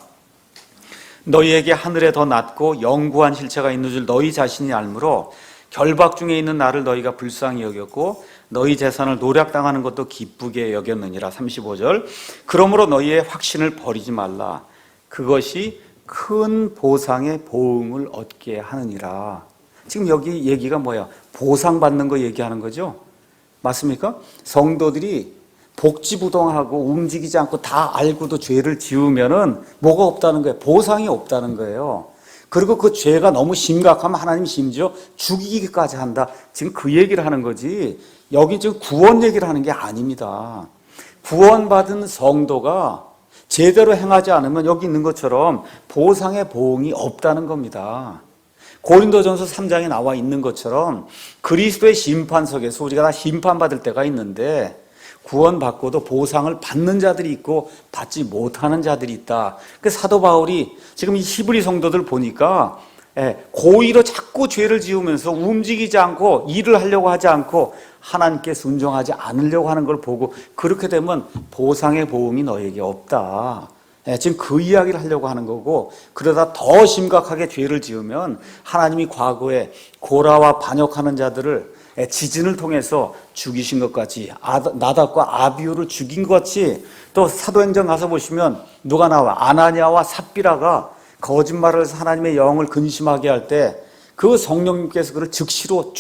너희에게 하늘에 더 낮고 영구한 실체가 있는 줄 너희 자신이 알므로 결박 중에 있는 나를 너희가 불쌍히 여겼고 너희 재산을 노략당하는 것도 기쁘게 여겼느니라. 35절 그러므로 너희의 확신을 버리지 말라. 그것이 큰 보상의 보응을 얻게 하느니라. 지금 여기 얘기가 뭐야? 보상받는 거 얘기하는 거죠? 맞습니까? 성도들이 복지부동하고 움직이지 않고 다 알고도 죄를 지으면은 뭐가 없다는 거예요? 보상이 없다는 거예요. 그리고 그 죄가 너무 심각하면 하나님이 심지어 죽이기까지 한다. 지금 그 얘기를 하는 거지. 여기 지금 구원 얘기를 하는 게 아닙니다. 구원받은 성도가 제대로 행하지 않으면 여기 있는 것처럼 보상의 보응이 없다는 겁니다. 고린도전서 3장에 나와 있는 것처럼 그리스도의 심판석에서 우리가 다 심판받을 때가 있는데 구원받고도 보상을 받는 자들이 있고 받지 못하는 자들이 있다. 그 사도 바울이 지금 이 히브리 성도들 보니까 고의로 자꾸 죄를 지으면서 움직이지 않고 일을 하려고 하지 않고 하나님께 순종하지 않으려고 하는 걸 보고 그렇게 되면 보상의 보응이 너에게 없다. 지금 그 이야기를 하려고 하는 거고 그러다 더 심각하게 죄를 지으면 하나님이 과거에 고라와 반역하는 자들을 지진을 통해서 죽이신 것 같이 나답과 아비후를 죽인 것 같이 또 사도행전 가서 보시면 누가 나와? 아나니아와 삽비라가 거짓말을 해서 하나님의 영을 근심하게 할 때 그 성령님께서 그를 즉시로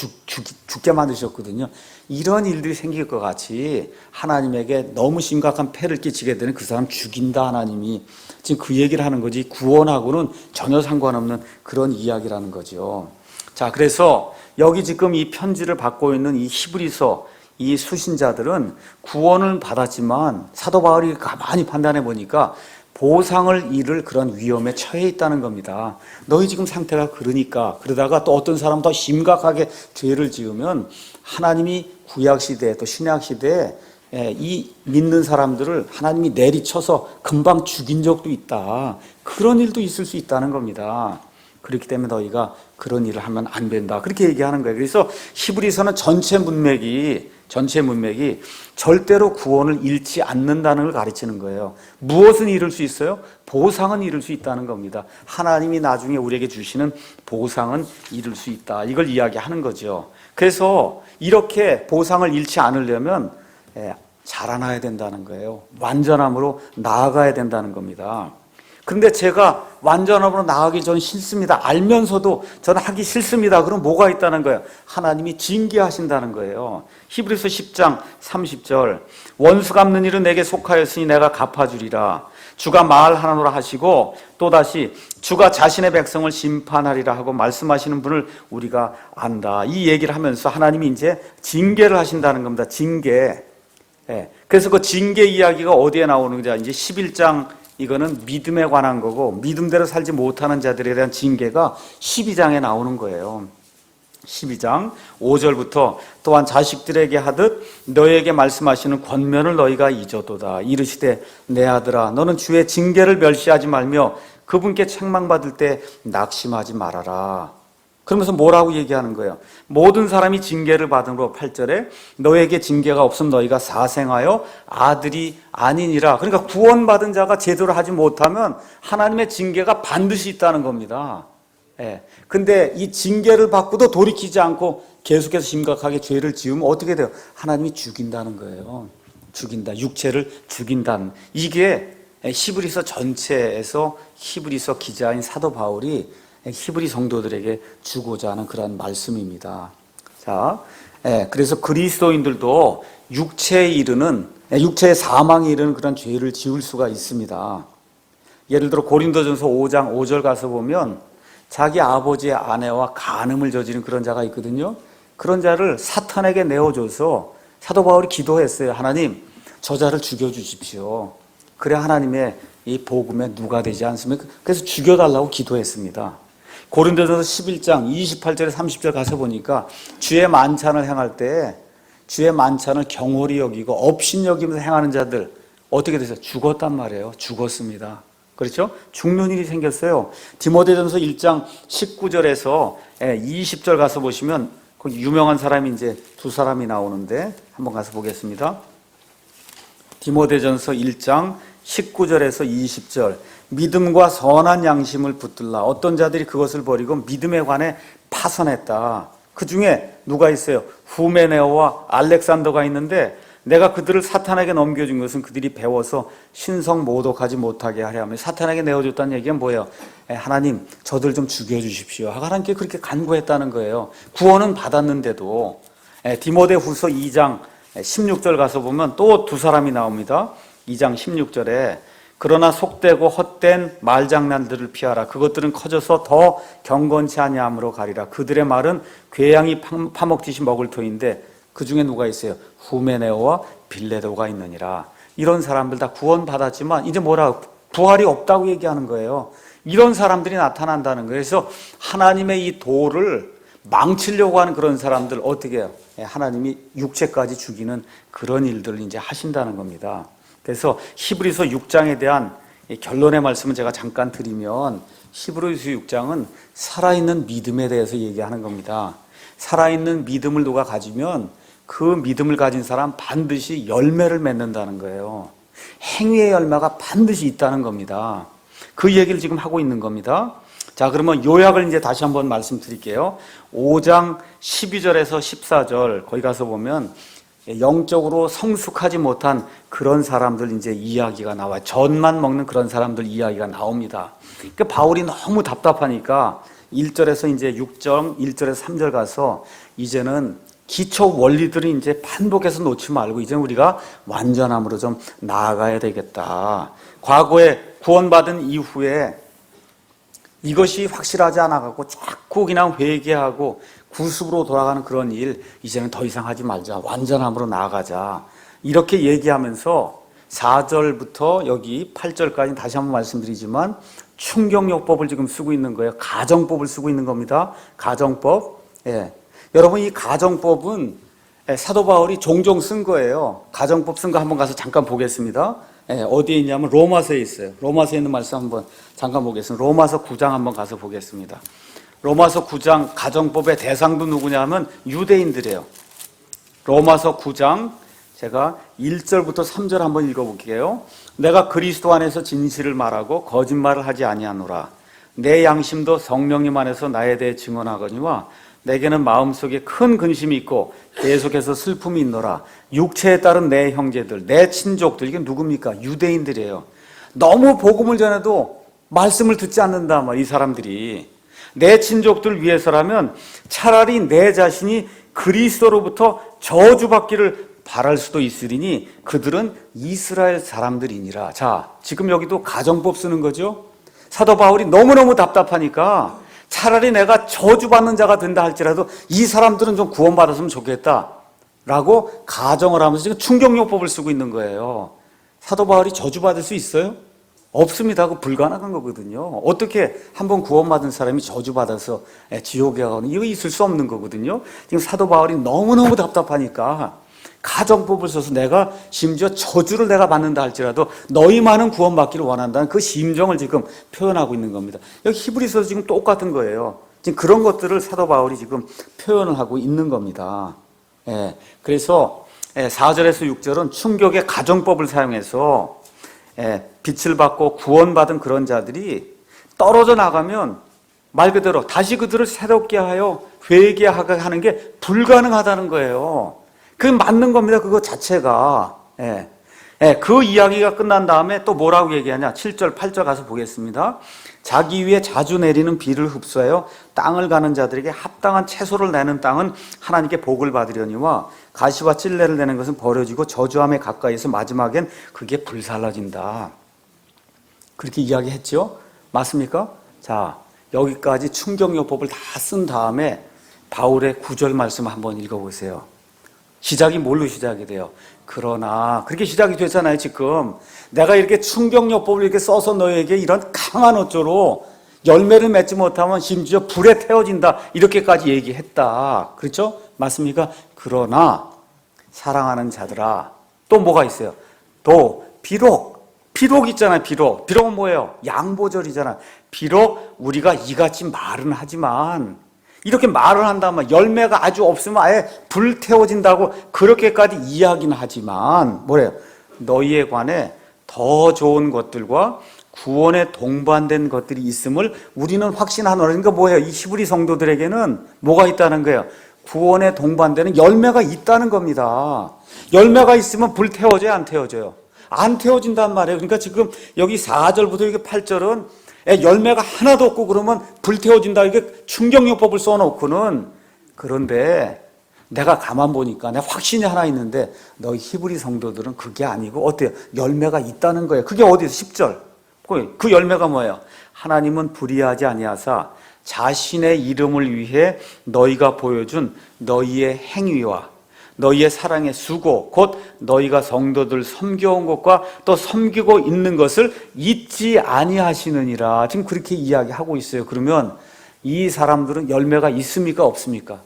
죽게 만드셨거든요. 이런 일들이 생길 것 같이 하나님에게 너무 심각한 폐를 끼치게 되는 그 사람 죽인다 하나님이 지금 그 얘기를 하는 거지 구원하고는 전혀 상관없는 그런 이야기라는 거죠. 자, 그래서 여기 지금 이 편지를 받고 있는 이 히브리서 이 수신자들은 구원을 받았지만 사도 바울이 가만히 판단해 보니까 보상을 잃을 그런 위험에 처해 있다는 겁니다. 너희 지금 상태가 그러다가 또 어떤 사람 더 심각하게 죄를 지으면 하나님이 구약시대에 또 신약시대에 이 믿는 사람들을 하나님이 내리쳐서 금방 죽인 적도 있다. 그런 일도 있을 수 있다는 겁니다. 그렇기 때문에 너희가 그런 일을 하면 안 된다. 그렇게 얘기하는 거예요. 그래서 히브리서는 전체 문맥이 절대로 구원을 잃지 않는다는 걸 가르치는 거예요. 무엇은 잃을 수 있어요? 보상은 잃을 수 있다는 겁니다. 하나님이 나중에 우리에게 주시는 보상은 잃을 수 있다. 이걸 이야기하는 거죠. 그래서 이렇게 보상을 잃지 않으려면 자라나야 된다는 거예요. 완전함으로 나아가야 된다는 겁니다. 근데 제가 완전함으로 나아가기 전 싫습니다. 알면서도 저는 하기 싫습니다. 그럼 뭐가 있다는 거예요? 하나님이 징계하신다는 거예요. 히브리서 10장 30절 원수 갚는 일은 내게 속하였으니 내가 갚아주리라. 주가 말하노라 하시고 또다시 주가 자신의 백성을 심판하리라 하고 말씀하시는 분을 우리가 안다. 이 얘기를 하면서 하나님이 이제 징계를 하신다는 겁니다. 징계. 그래서 그 징계 이야기가 어디에 나오는지 이제 11장 이거는 믿음에 관한 거고 믿음대로 살지 못하는 자들에 대한 징계가 12장에 나오는 거예요. 12장 5절부터 또한 자식들에게 하듯 너에게 말씀하시는 권면을 너희가 잊어도다. 이르시되 내 아들아 너는 주의 징계를 멸시하지 말며 그분께 책망받을 때 낙심하지 말아라. 그러면서 뭐라고 얘기하는 거예요? 모든 사람이 징계를 받음으로 8절에 너에게 징계가 없음 너희가 사생하여 아들이 아니니라. 그러니까 구원받은 자가 제대로 하지 못하면 하나님의 징계가 반드시 있다는 겁니다. 근데 이 징계를 받고도 돌이키지 않고 계속해서 심각하게 죄를 지으면 어떻게 돼요? 하나님이 죽인다는 거예요. 죽인다. 육체를 죽인다는. 이게 히브리서 전체에서 히브리서 기자인 사도 바울이 히브리 성도들에게 주고자 하는 그런 말씀입니다. 자, 그래서 그리스도인들도 육체의 사망에 이르는 그런 죄를 지을 수가 있습니다. 예를 들어 고린도전서 5장 5절 가서 보면 자기 아버지의 아내와 간음을 저지른 그런 자가 있거든요. 그런 자를 사탄에게 내어줘서 사도 바울이 기도했어요. 하나님, 저 자를 죽여주십시오. 그래 하나님의 이 복음에 누가 되지 않습니까? 그래서 죽여달라고 기도했습니다. 고린도전서 11장 28절에 30절 가서 보니까 주의 만찬을 행할 때 주의 만찬을 경홀히 여기고 업신 여기면서 행하는 자들 어떻게 돼서 죽었단 말이에요. 죽었습니다. 그렇죠? 죽는 일이 생겼어요. 디모데전서 1장 19절에서 20절 가서 보시면 거기 유명한 사람이 이제 두 사람이 나오는데 한번 가서 보겠습니다. 디모데전서 1장 19절에서 20절 믿음과 선한 양심을 붙들라. 어떤 자들이 그것을 버리고 믿음에 관해 파선했다. 그 중에 누가 있어요? 후메네오와 알렉산더가 있는데 내가 그들을 사탄에게 넘겨준 것은 그들이 배워서 신성 모독하지 못하게 하려 하며 사탄에게 내어줬다는 얘기는 뭐예요? 하나님 저들 좀 죽여주십시오. 하나님께 그렇게 간구했다는 거예요. 구원은 받았는데도. 디모데 후서 2장 16절 가서 보면 또 두 사람이 나옵니다. 2장 16절에 그러나 속되고 헛된 말장난들을 피하라. 그것들은 커져서 더 경건치 아니함으로 가리라. 그들의 말은 궤양이 파먹듯이 먹을 터인데 그 중에 누가 있어요? 후메네오와 빌레도가 있느니라. 이런 사람들 다 구원받았지만 이제 뭐라 부활이 없다고 얘기하는 거예요. 이런 사람들이 나타난다는 거예요. 그래서 하나님의 이 도를 망치려고 하는 그런 사람들 어떻게 해요? 하나님이 육체까지 죽이는 그런 일들을 이제 하신다는 겁니다. 그래서 히브리서 6장에 대한 결론의 말씀을 제가 잠깐 드리면 히브리서 6장은 살아있는 믿음에 대해서 얘기하는 겁니다. 살아있는 믿음을 누가 가지면 그 믿음을 가진 사람 반드시 열매를 맺는다는 거예요. 행위의 열매가 반드시 있다는 겁니다. 그 얘기를 지금 하고 있는 겁니다. 자, 그러면 요약을 이제 다시 한번 말씀드릴게요. 5장 12절에서 14절 거기 가서 보면 영적으로 성숙하지 못한 그런 사람들 이제 이야기가 나와요. 젖만 먹는 그런 사람들 이야기가 나옵니다. 그러니까 바울이 너무 답답하니까 1절에서 이제 6절, 1절에서 3절 가서 이제는 기초 원리들을 이제 반복해서 놓지 말고 이제 우리가 완전함으로 좀 나아가야 되겠다. 과거에 구원받은 이후에 이것이 확실하지 않아갖고 자꾸 그냥 회개하고 구습으로 돌아가는 그런 일 이제는 더 이상 하지 말자. 완전함으로 나아가자. 이렇게 얘기하면서 4절부터 여기 8절까지 다시 한번 말씀드리지만 충격요법을 지금 쓰고 있는 거예요. 가정법을 쓰고 있는 겁니다. 가정법. 예. 여러분 이 가정법은 사도 바울이 종종 쓴 거예요. 가정법 쓴 거 한번 가서 잠깐 보겠습니다. 어디에 있냐면 로마서에 있어요. 로마서에 있는 말씀 한번 잠깐 보겠습니다. 로마서 9장 한번 가서 보겠습니다. 로마서 9장 가정법의 대상도 누구냐면 유대인들이에요. 로마서 9장 제가 1절부터 3절 한번 읽어볼게요. 내가 그리스도 안에서 진실을 말하고 거짓말을 하지 아니하노라. 내 양심도 성령님 안에서 나에 대해 증언하거니와 내게는 마음속에 큰 근심이 있고 계속해서 슬픔이 있노라. 육체에 따른 내 형제들, 내 친족들, 이게 누굽니까? 유대인들이에요. 너무 복음을 전해도 말씀을 듣지 않는다 말, 이 사람들이. 내 친족들 위해서라면 차라리 내 자신이 그리스도로부터 저주받기를 바랄 수도 있으리니 그들은 이스라엘 사람들이니라. 자, 지금 여기도 가정법 쓰는 거죠. 사도 바울이 너무너무 답답하니까 차라리 내가 저주받는 자가 된다 할지라도 이 사람들은 좀 구원받았으면 좋겠다 라고 가정을 하면서 지금 충격요법을 쓰고 있는 거예요. 사도 바울이 저주받을 수 있어요? 없습니다. 그거 불가능한 거거든요. 어떻게 한번 구원받은 사람이 저주받아서 지옥에 가거나 이거 있을 수 없는 거거든요. 지금 사도 바울이 너무너무 답답하니까 가정법을 써서 내가 심지어 저주를 내가 받는다 할지라도 너희만은 구원받기를 원한다는 그 심정을 지금 표현하고 있는 겁니다. 여기 히브리서도 지금 똑같은 거예요. 지금 그런 것들을 사도 바울이 지금 표현을 하고 있는 겁니다. 그래서 4절에서 6절은 충격의 가정법을 사용해서 빛을 받고 구원받은 그런 자들이 떨어져 나가면 말 그대로 다시 그들을 새롭게 하여 회개하게 하는 게 불가능하다는 거예요. 그게 맞는 겁니다. 그거 자체가. 그 이야기가 끝난 다음에 또 뭐라고 얘기하냐. 7절, 8절 가서 보겠습니다. 자기 위에 자주 내리는 비를 흡수하여 땅을 가는 자들에게 합당한 채소를 내는 땅은 하나님께 복을 받으려니와 가시와 찔레를 내는 것은 버려지고 저주함에 가까이서 마지막엔 그게 불살라진다. 그렇게 이야기했죠? 맞습니까? 자, 여기까지 충격요법을 다 쓴 다음에 바울의 9절 말씀 한번 읽어보세요. 시작이 뭘로 시작이 돼요? 그러나 그렇게 시작이 됐잖아요. 지금 내가 이렇게 충격요법을 이렇게 써서 너에게 이런 강한 어조로 열매를 맺지 못하면 심지어 불에 태워진다 이렇게까지 얘기했다. 그렇죠? 맞습니까? 그러나 사랑하는 자들아, 또 뭐가 있어요? 또 비록 있잖아요. 비록은 뭐예요? 양보절이잖아. 비록 우리가 이같이 말은 하지만 이렇게 말을 한다면 열매가 아주 없으면 아예 불태워진다고 그렇게까지 이야기는 하지만 뭐래요? 너희에 관해 더 좋은 것들과 구원에 동반된 것들이 있음을 우리는 확신하노라. 그러니까 뭐예요? 이 히브리 성도들에게는 뭐가 있다는 거예요? 구원에 동반되는 열매가 있다는 겁니다. 열매가 있으면 불태워져요? 안 태워져요? 안 태워진단 말이에요. 그러니까 지금 여기 4절부터 이게 8절은 열매가 하나도 없고 그러면 불태워진다. 이게 충격요법을 써놓고는 그런데 내가 가만 보니까 내 확신이 하나 있는데 너희 히브리 성도들은 그게 아니고 어때요? 열매가 있다는 거예요. 그게 어디서 10절. 그 열매가 뭐예요? 하나님은 불의하지 아니하사 자신의 이름을 위해 너희가 보여준 너희의 행위와 너희의 사랑의 수고 곧 너희가 성도들 섬겨온 것과 또 섬기고 있는 것을 잊지 아니하시느니라. 지금 그렇게 이야기하고 있어요. 그러면 이 사람들은 열매가 있습니까? 없습니까?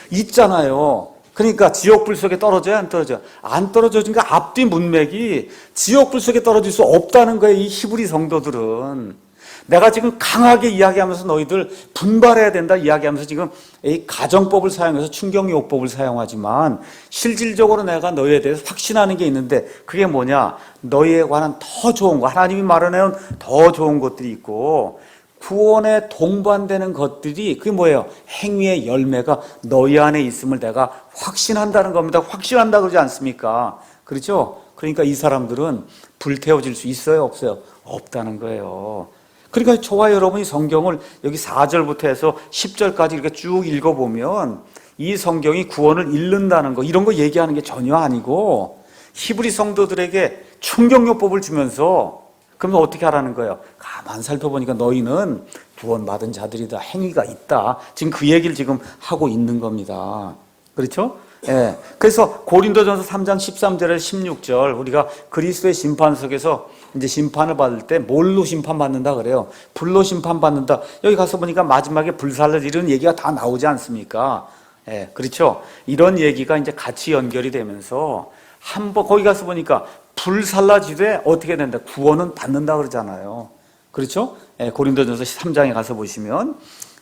있잖아요. 그러니까 지옥불 속에 떨어져요? 안 떨어져요? 안 떨어져요. 그러니까 앞뒤 문맥이 지옥불 속에 떨어질 수 없다는 거예요. 이 히브리 성도들은. 내가 지금 강하게 이야기하면서 너희들 분발해야 된다 이야기하면서 지금 이 가정법을 사용해서 충격요법을 사용하지만 실질적으로 내가 너희에 대해서 확신하는 게 있는데 그게 뭐냐? 너희에 관한 더 좋은 거, 하나님이 마련해온 더 좋은 것들이 있고 구원에 동반되는 것들이 그게 뭐예요? 행위의 열매가 너희 안에 있음을 내가 확신한다는 겁니다. 확신한다 그러지 않습니까? 그렇죠? 그러니까 이 사람들은 불태워질 수 있어요? 없어요? 없다는 거예요. 그러니까 저와 여러분이 성경을 여기 4절부터 해서 10절까지 이렇게 쭉 읽어보면 이 성경이 구원을 잃는다는 거 이런 거 얘기하는 게 전혀 아니고 히브리 성도들에게 충격요법을 주면서 그러면 어떻게 하라는 거예요? 가만 살펴보니까 너희는 구원받은 자들이다. 행위가 있다. 지금 그 얘기를 지금 하고 있는 겁니다. 그렇죠? 예. 그래서 고린도전서 3장 13절에 16절 우리가 그리스도의 심판석에서 이제 심판을 받을 때 뭘로 심판받는다 그래요? 불로 심판받는다. 여기 가서 보니까 마지막에 불살을 이런 얘기가 다 나오지 않습니까? 예. 그렇죠? 이런 얘기가 이제 같이 연결이 되면서 한번 거기 가서 보니까 불살라지되 어떻게 된다? 구원은 받는다 그러잖아요. 그렇죠? 예. 고린도전서 3장에 가서 보시면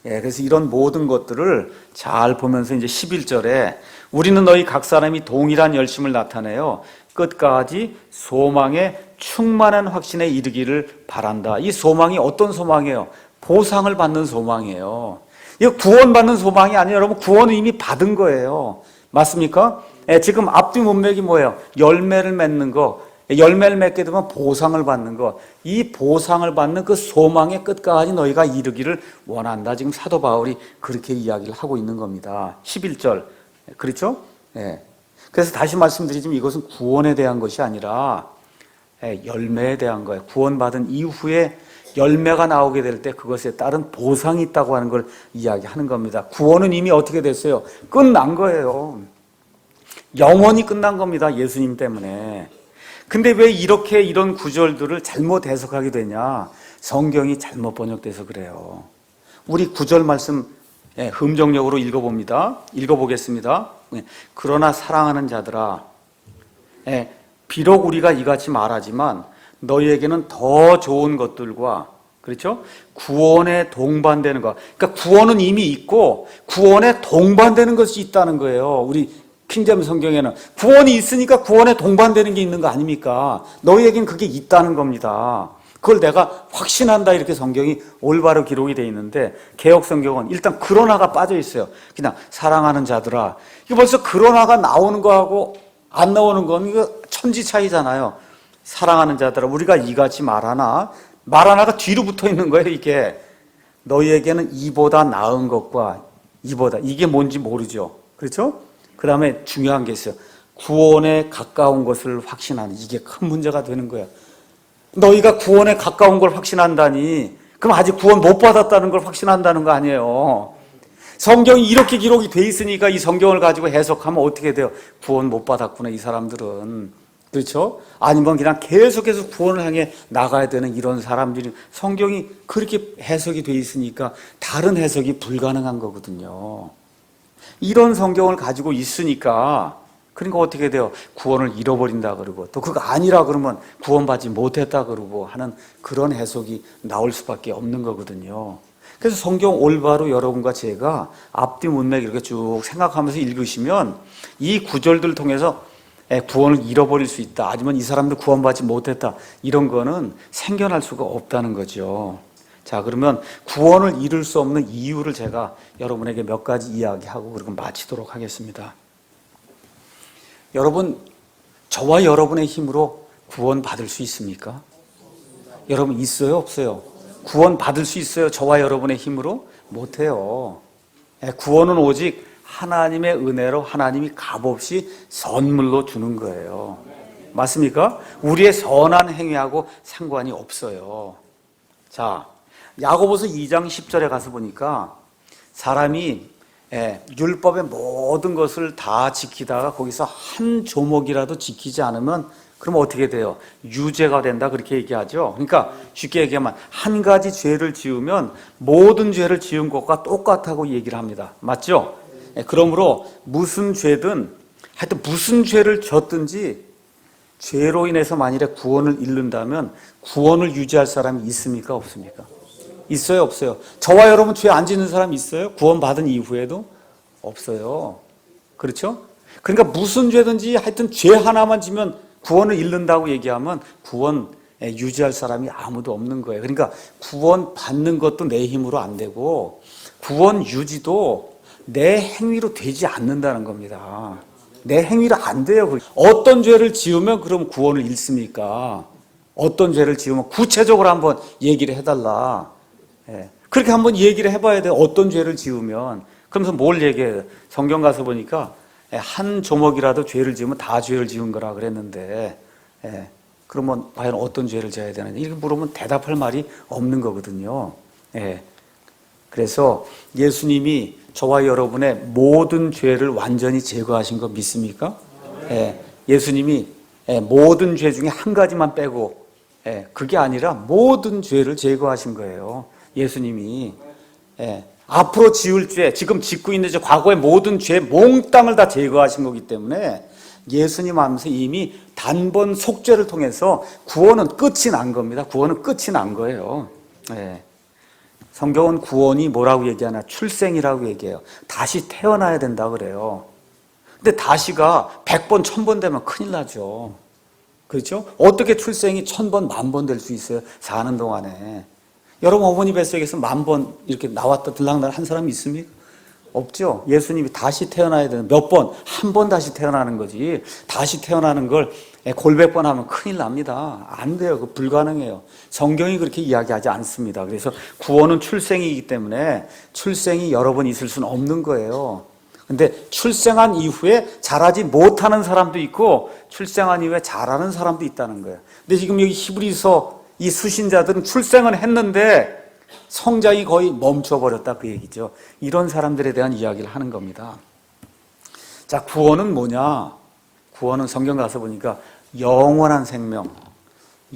그래서 이런 모든 것들을 잘 보면서 이제 11절에 우리는 너희 각 사람이 동일한 열심을 나타내요. 끝까지 소망의 충만한 확신에 이르기를 바란다. 이 소망이 어떤 소망이에요? 보상을 받는 소망이에요. 이거 구원받는 소망이 아니에요. 여러분, 구원은 이미 받은 거예요. 맞습니까? 지금 앞뒤 문맥이 뭐예요? 열매를 맺는 거. 열매를 맺게 되면 보상을 받는 것. 이 보상을 받는 그 소망의 끝까지 너희가 이르기를 원한다. 지금 사도 바울이 그렇게 이야기를 하고 있는 겁니다. 11절. 그렇죠? 그래서 다시 말씀드리지만 이것은 구원에 대한 것이 아니라 열매에 대한 거예요. 구원받은 이후에 열매가 나오게 될 때 그것에 따른 보상이 있다고 하는 걸 이야기하는 겁니다. 구원은 이미 어떻게 됐어요? 끝난 거예요. 영원히 끝난 겁니다. 예수님 때문에. 근데 왜 이렇게 이런 구절들을 잘못 해석하게 되냐? 성경이 잘못 번역돼서 그래요. 우리 구절 말씀 음정역으로 읽어보겠습니다. 그러나 사랑하는 자들아, 비록 우리가 이같이 말하지만 너희에게는 더 좋은 것들과, 그렇죠? 구원에 동반되는 것. 그러니까 구원은 이미 있고 구원에 동반되는 것이 있다는 거예요. 우리 킹제임 성경에는 구원이 있으니까 구원에 동반되는 게 있는 거 아닙니까? 너희에겐 그게 있다는 겁니다. 그걸 내가 확신한다 이렇게 성경이 올바로 기록이 되어 있는데 개역 성경은 일단 그러나가 빠져 있어요. 그냥 사랑하는 자들아. 이거 벌써 그러나가 나오는 거하고 안 나오는 건 이거 천지 차이잖아요. 사랑하는 자들아 우리가 이같이 말하나가 뒤로 붙어 있는 거예요. 이게 너희에게는 이보다 나은 것과 이보다 이게 뭔지 모르죠. 그렇죠? 그 다음에 중요한 게 있어요. 구원에 가까운 것을 확신하는 이게 큰 문제가 되는 거예요. 너희가 구원에 가까운 걸 확신한다니 그럼 아직 구원 못 받았다는 걸 확신한다는 거 아니에요. 성경이 이렇게 기록이 돼 있으니까 이 성경을 가지고 해석하면 어떻게 돼요? 구원 못 받았구나 이 사람들은. 그렇죠? 아니면 그냥 계속해서 구원을 향해 나가야 되는 이런 사람들이 성경이 그렇게 해석이 돼 있으니까 다른 해석이 불가능한 거거든요. 이런 성경을 가지고 있으니까 그러니까 어떻게 돼요? 구원을 잃어버린다 그러고 또 그거 아니라 그러면 구원받지 못했다 그러고 하는 그런 해석이 나올 수밖에 없는 거거든요. 그래서 성경 올바로 여러분과 제가 앞뒤 문맥 이렇게 쭉 생각하면서 읽으시면 이 구절들을 통해서 구원을 잃어버릴 수 있다. 아니면 이 사람들 구원받지 못했다. 이런 거는 생겨날 수가 없다는 거죠. 자, 그러면 구원을 잃을 수 없는 이유를 제가 여러분에게 몇 가지 이야기하고 그리고 마치도록 하겠습니다. 여러분, 저와 여러분의 힘으로 구원 받을 수 있습니까? 여러분 있어요? 없어요? 구원 받을 수 있어요? 저와 여러분의 힘으로? 못해요. 구원은 오직 하나님의 은혜로 하나님이 값없이 선물로 주는 거예요. 맞습니까? 우리의 선한 행위하고 상관이 없어요. 자, 야고보서 2장 10절에 가서 보니까 사람이 율법의 모든 것을 다 지키다가 거기서 한 조목이라도 지키지 않으면 그럼 어떻게 돼요? 유죄가 된다 그렇게 얘기하죠. 그러니까 쉽게 얘기하면 한 가지 죄를 지으면 모든 죄를 지은 것과 똑같다고 얘기를 합니다. 맞죠? 그러므로 무슨 죄든 하여튼 무슨 죄를 졌든지 죄로 인해서 만일에 구원을 잃는다면 구원을 유지할 사람이 있습니까? 없습니까? 있어요? 없어요? 저와 여러분 죄 안 짓는 사람 있어요? 구원받은 이후에도? 없어요. 그렇죠? 그러니까 무슨 죄든지 하여튼 죄 하나만 지면 구원을 잃는다고 얘기하면 구원 유지할 사람이 아무도 없는 거예요. 그러니까 구원 받는 것도 내 힘으로 안 되고 구원 유지도 내 행위로 되지 않는다는 겁니다. 내 행위로 안 돼요. 어떤 죄를 지으면 그럼 구원을 잃습니까? 어떤 죄를 지으면 구체적으로 한번 얘기를 해달라. 그렇게 한번 얘기를 해봐야 돼요. 어떤 죄를 지으면. 그러면서 뭘 얘기해요? 성경 가서 보니까 한 조목이라도 죄를 지으면 다 죄를 지은 거라 그랬는데 그러면 과연 어떤 죄를 져야 되느냐 이렇게 물으면 대답할 말이 없는 거거든요. 그래서 예수님이 저와 여러분의 모든 죄를 완전히 제거하신 거 믿습니까? 예수님이 모든 죄 중에 한 가지만 빼고 그게 아니라 모든 죄를 제거하신 거예요. 예수님이 앞으로 지을 죄, 지금 짓고 있는 죄, 과거의 모든 죄 몽땅을 다 제거하신 거기 때문에 예수님 안에서 이미 단번 속죄를 통해서 구원은 끝이 난 겁니다. 구원은 끝이 난 거예요. 성경은 구원이 뭐라고 얘기하나? 출생이라고 얘기해요. 다시 태어나야 된다 그래요. 근데 다시가 100번, 1000번 되면 큰일 나죠. 그렇죠? 어떻게 출생이 1000번, 10,000번 될 수 있어요? 사는 동안에. 여러분 어머니 뱃속에서 10,000번 이렇게 나왔다 들락날 한 사람이 있습니까? 없죠. 예수님이 다시 태어나야 되는 몇 번, 한 번 다시 태어나는 거지. 다시 태어나는 걸 골백번 하면 큰일 납니다. 안 돼요. 그 불가능해요. 성경이 그렇게 이야기하지 않습니다. 그래서 구원은 출생이기 때문에 출생이 여러 번 있을 수는 없는 거예요. 근데 출생한 이후에 자라지 못하는 사람도 있고 출생한 이후에 자라는 사람도 있다는 거예요. 근데 지금 여기 히브리서 이 수신자들은 출생은 했는데 성장이 거의 멈춰버렸다 그 얘기죠. 이런 사람들에 대한 이야기를 하는 겁니다. 자, 구원은 뭐냐? 구원은 성경 가서 보니까 영원한 생명,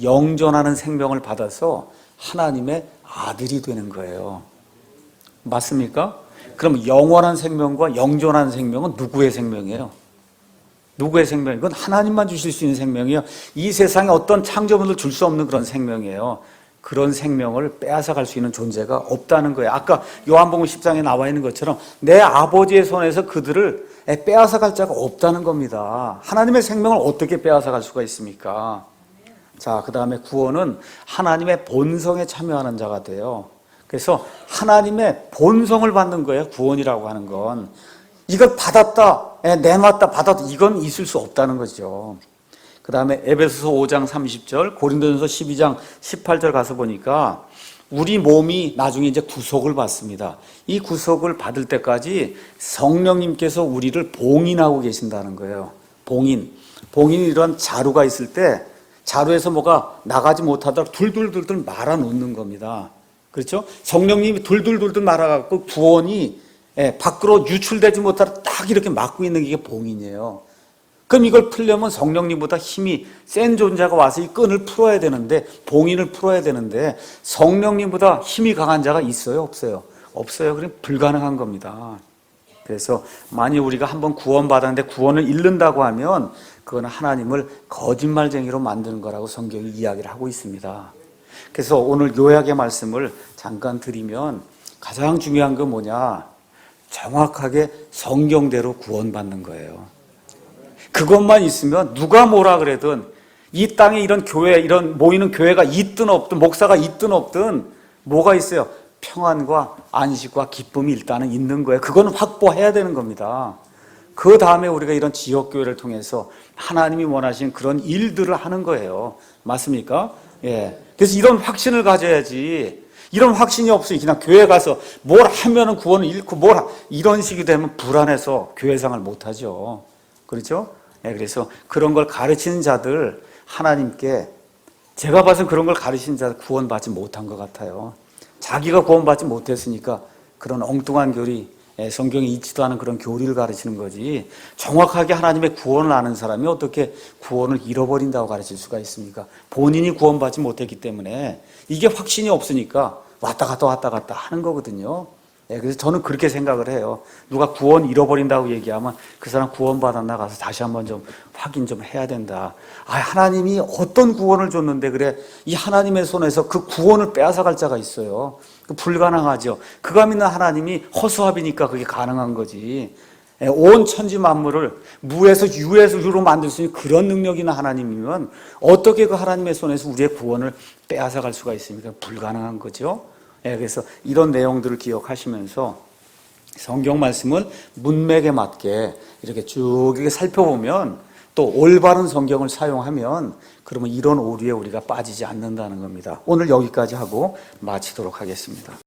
영존하는 생명을 받아서 하나님의 아들이 되는 거예요. 맞습니까? 그럼 영원한 생명과 영존하는 생명은 누구의 생명이에요? 누구의 생명이에요? 이건 하나님만 주실 수 있는 생명이에요. 이 세상에 어떤 창조물도 줄 수 없는 그런 생명이에요. 그런 생명을 빼앗아갈 수 있는 존재가 없다는 거예요. 아까 요한복음 10장에 나와 있는 것처럼 내 아버지의 손에서 그들을 빼앗아갈 자가 없다는 겁니다. 하나님의 생명을 어떻게 빼앗아갈 수가 있습니까? 자, 그 다음에 구원은 하나님의 본성에 참여하는 자가 돼요. 그래서 하나님의 본성을 받는 거예요. 구원이라고 하는 건. 이걸 받았다, 내놨다, 받았다, 이건 있을 수 없다는 거죠. 그 다음에 에베소서 5장 30절, 고린도전서 12장 18절 가서 보니까 우리 몸이 나중에 이제 구속을 받습니다. 이 구속을 받을 때까지 성령님께서 우리를 봉인하고 계신다는 거예요. 봉인. 봉인이 이런 자루가 있을 때 자루에서 뭐가 나가지 못하도록 둘둘둘둘 말아 놓는 겁니다. 그렇죠? 성령님이 둘둘둘둘 말아갖고 구원이 밖으로 유출되지 못하도록 딱 이렇게 막고 있는 게 봉인이에요. 그럼 이걸 풀려면 성령님보다 힘이 센 존재가 와서 이 끈을 풀어야 되는데, 봉인을 풀어야 되는데 성령님보다 힘이 강한 자가 있어요? 없어요? 없어요. 그럼 불가능한 겁니다. 그래서 만약 우리가 한번 구원받았는데 구원을 잃는다고 하면 그건 하나님을 거짓말쟁이로 만드는 거라고 성경이 이야기를 하고 있습니다. 그래서 오늘 요약의 말씀을 잠깐 드리면 가장 중요한 건 뭐냐? 정확하게 성경대로 구원받는 거예요. 그것만 있으면 누가 뭐라 그래든 이 땅에 이런 교회, 이런 모이는 교회가 있든 없든 목사가 있든 없든 뭐가 있어요? 평안과 안식과 기쁨이 일단은 있는 거예요. 그거는 확보해야 되는 겁니다. 그 다음에 우리가 이런 지역교회를 통해서 하나님이 원하시는 그런 일들을 하는 거예요. 맞습니까? 그래서 이런 확신을 가져야지. 이런 확신이 없어요. 그냥 교회 가서 뭘 하면은 구원을 잃고 이런 식이 되면 불안해서 교회 생활 못 하죠. 그렇죠? 그래서 그런 걸 가르치는 자들 하나님께 제가 봐서 그런 걸 가르치는 자들 구원받지 못한 것 같아요. 자기가 구원받지 못했으니까 그런 엉뚱한 교리, 성경에 있지도 않은 그런 교리를 가르치는 거지 정확하게 하나님의 구원을 아는 사람이 어떻게 구원을 잃어버린다고 가르칠 수가 있습니까? 본인이 구원받지 못했기 때문에 이게 확신이 없으니까 왔다 갔다 하는 거거든요. 그래서 저는 그렇게 생각을 해요. 누가 구원 잃어버린다고 얘기하면 그 사람 구원받았나 가서 다시 한번 좀 확인 좀 해야 된다. 하나님이 어떤 구원을 줬는데 그래 이 하나님의 손에서 그 구원을 빼앗아갈 자가 있어요. 불가능하죠. 그가 믿는 하나님이 허수아비니까 그게 가능한 거지. 온 천지 만물을 무에서 유에서 유로 만들 수 있는 그런 능력 있는 하나님이면 어떻게 그 하나님의 손에서 우리의 구원을 빼앗아갈 수가 있습니까? 불가능한 거죠. 그래서 이런 내용들을 기억하시면서 성경 말씀을 문맥에 맞게 이렇게 쭉 이렇게 살펴보면 또 올바른 성경을 사용하면 그러면 이런 오류에 우리가 빠지지 않는다는 겁니다. 오늘 여기까지 하고 마치도록 하겠습니다.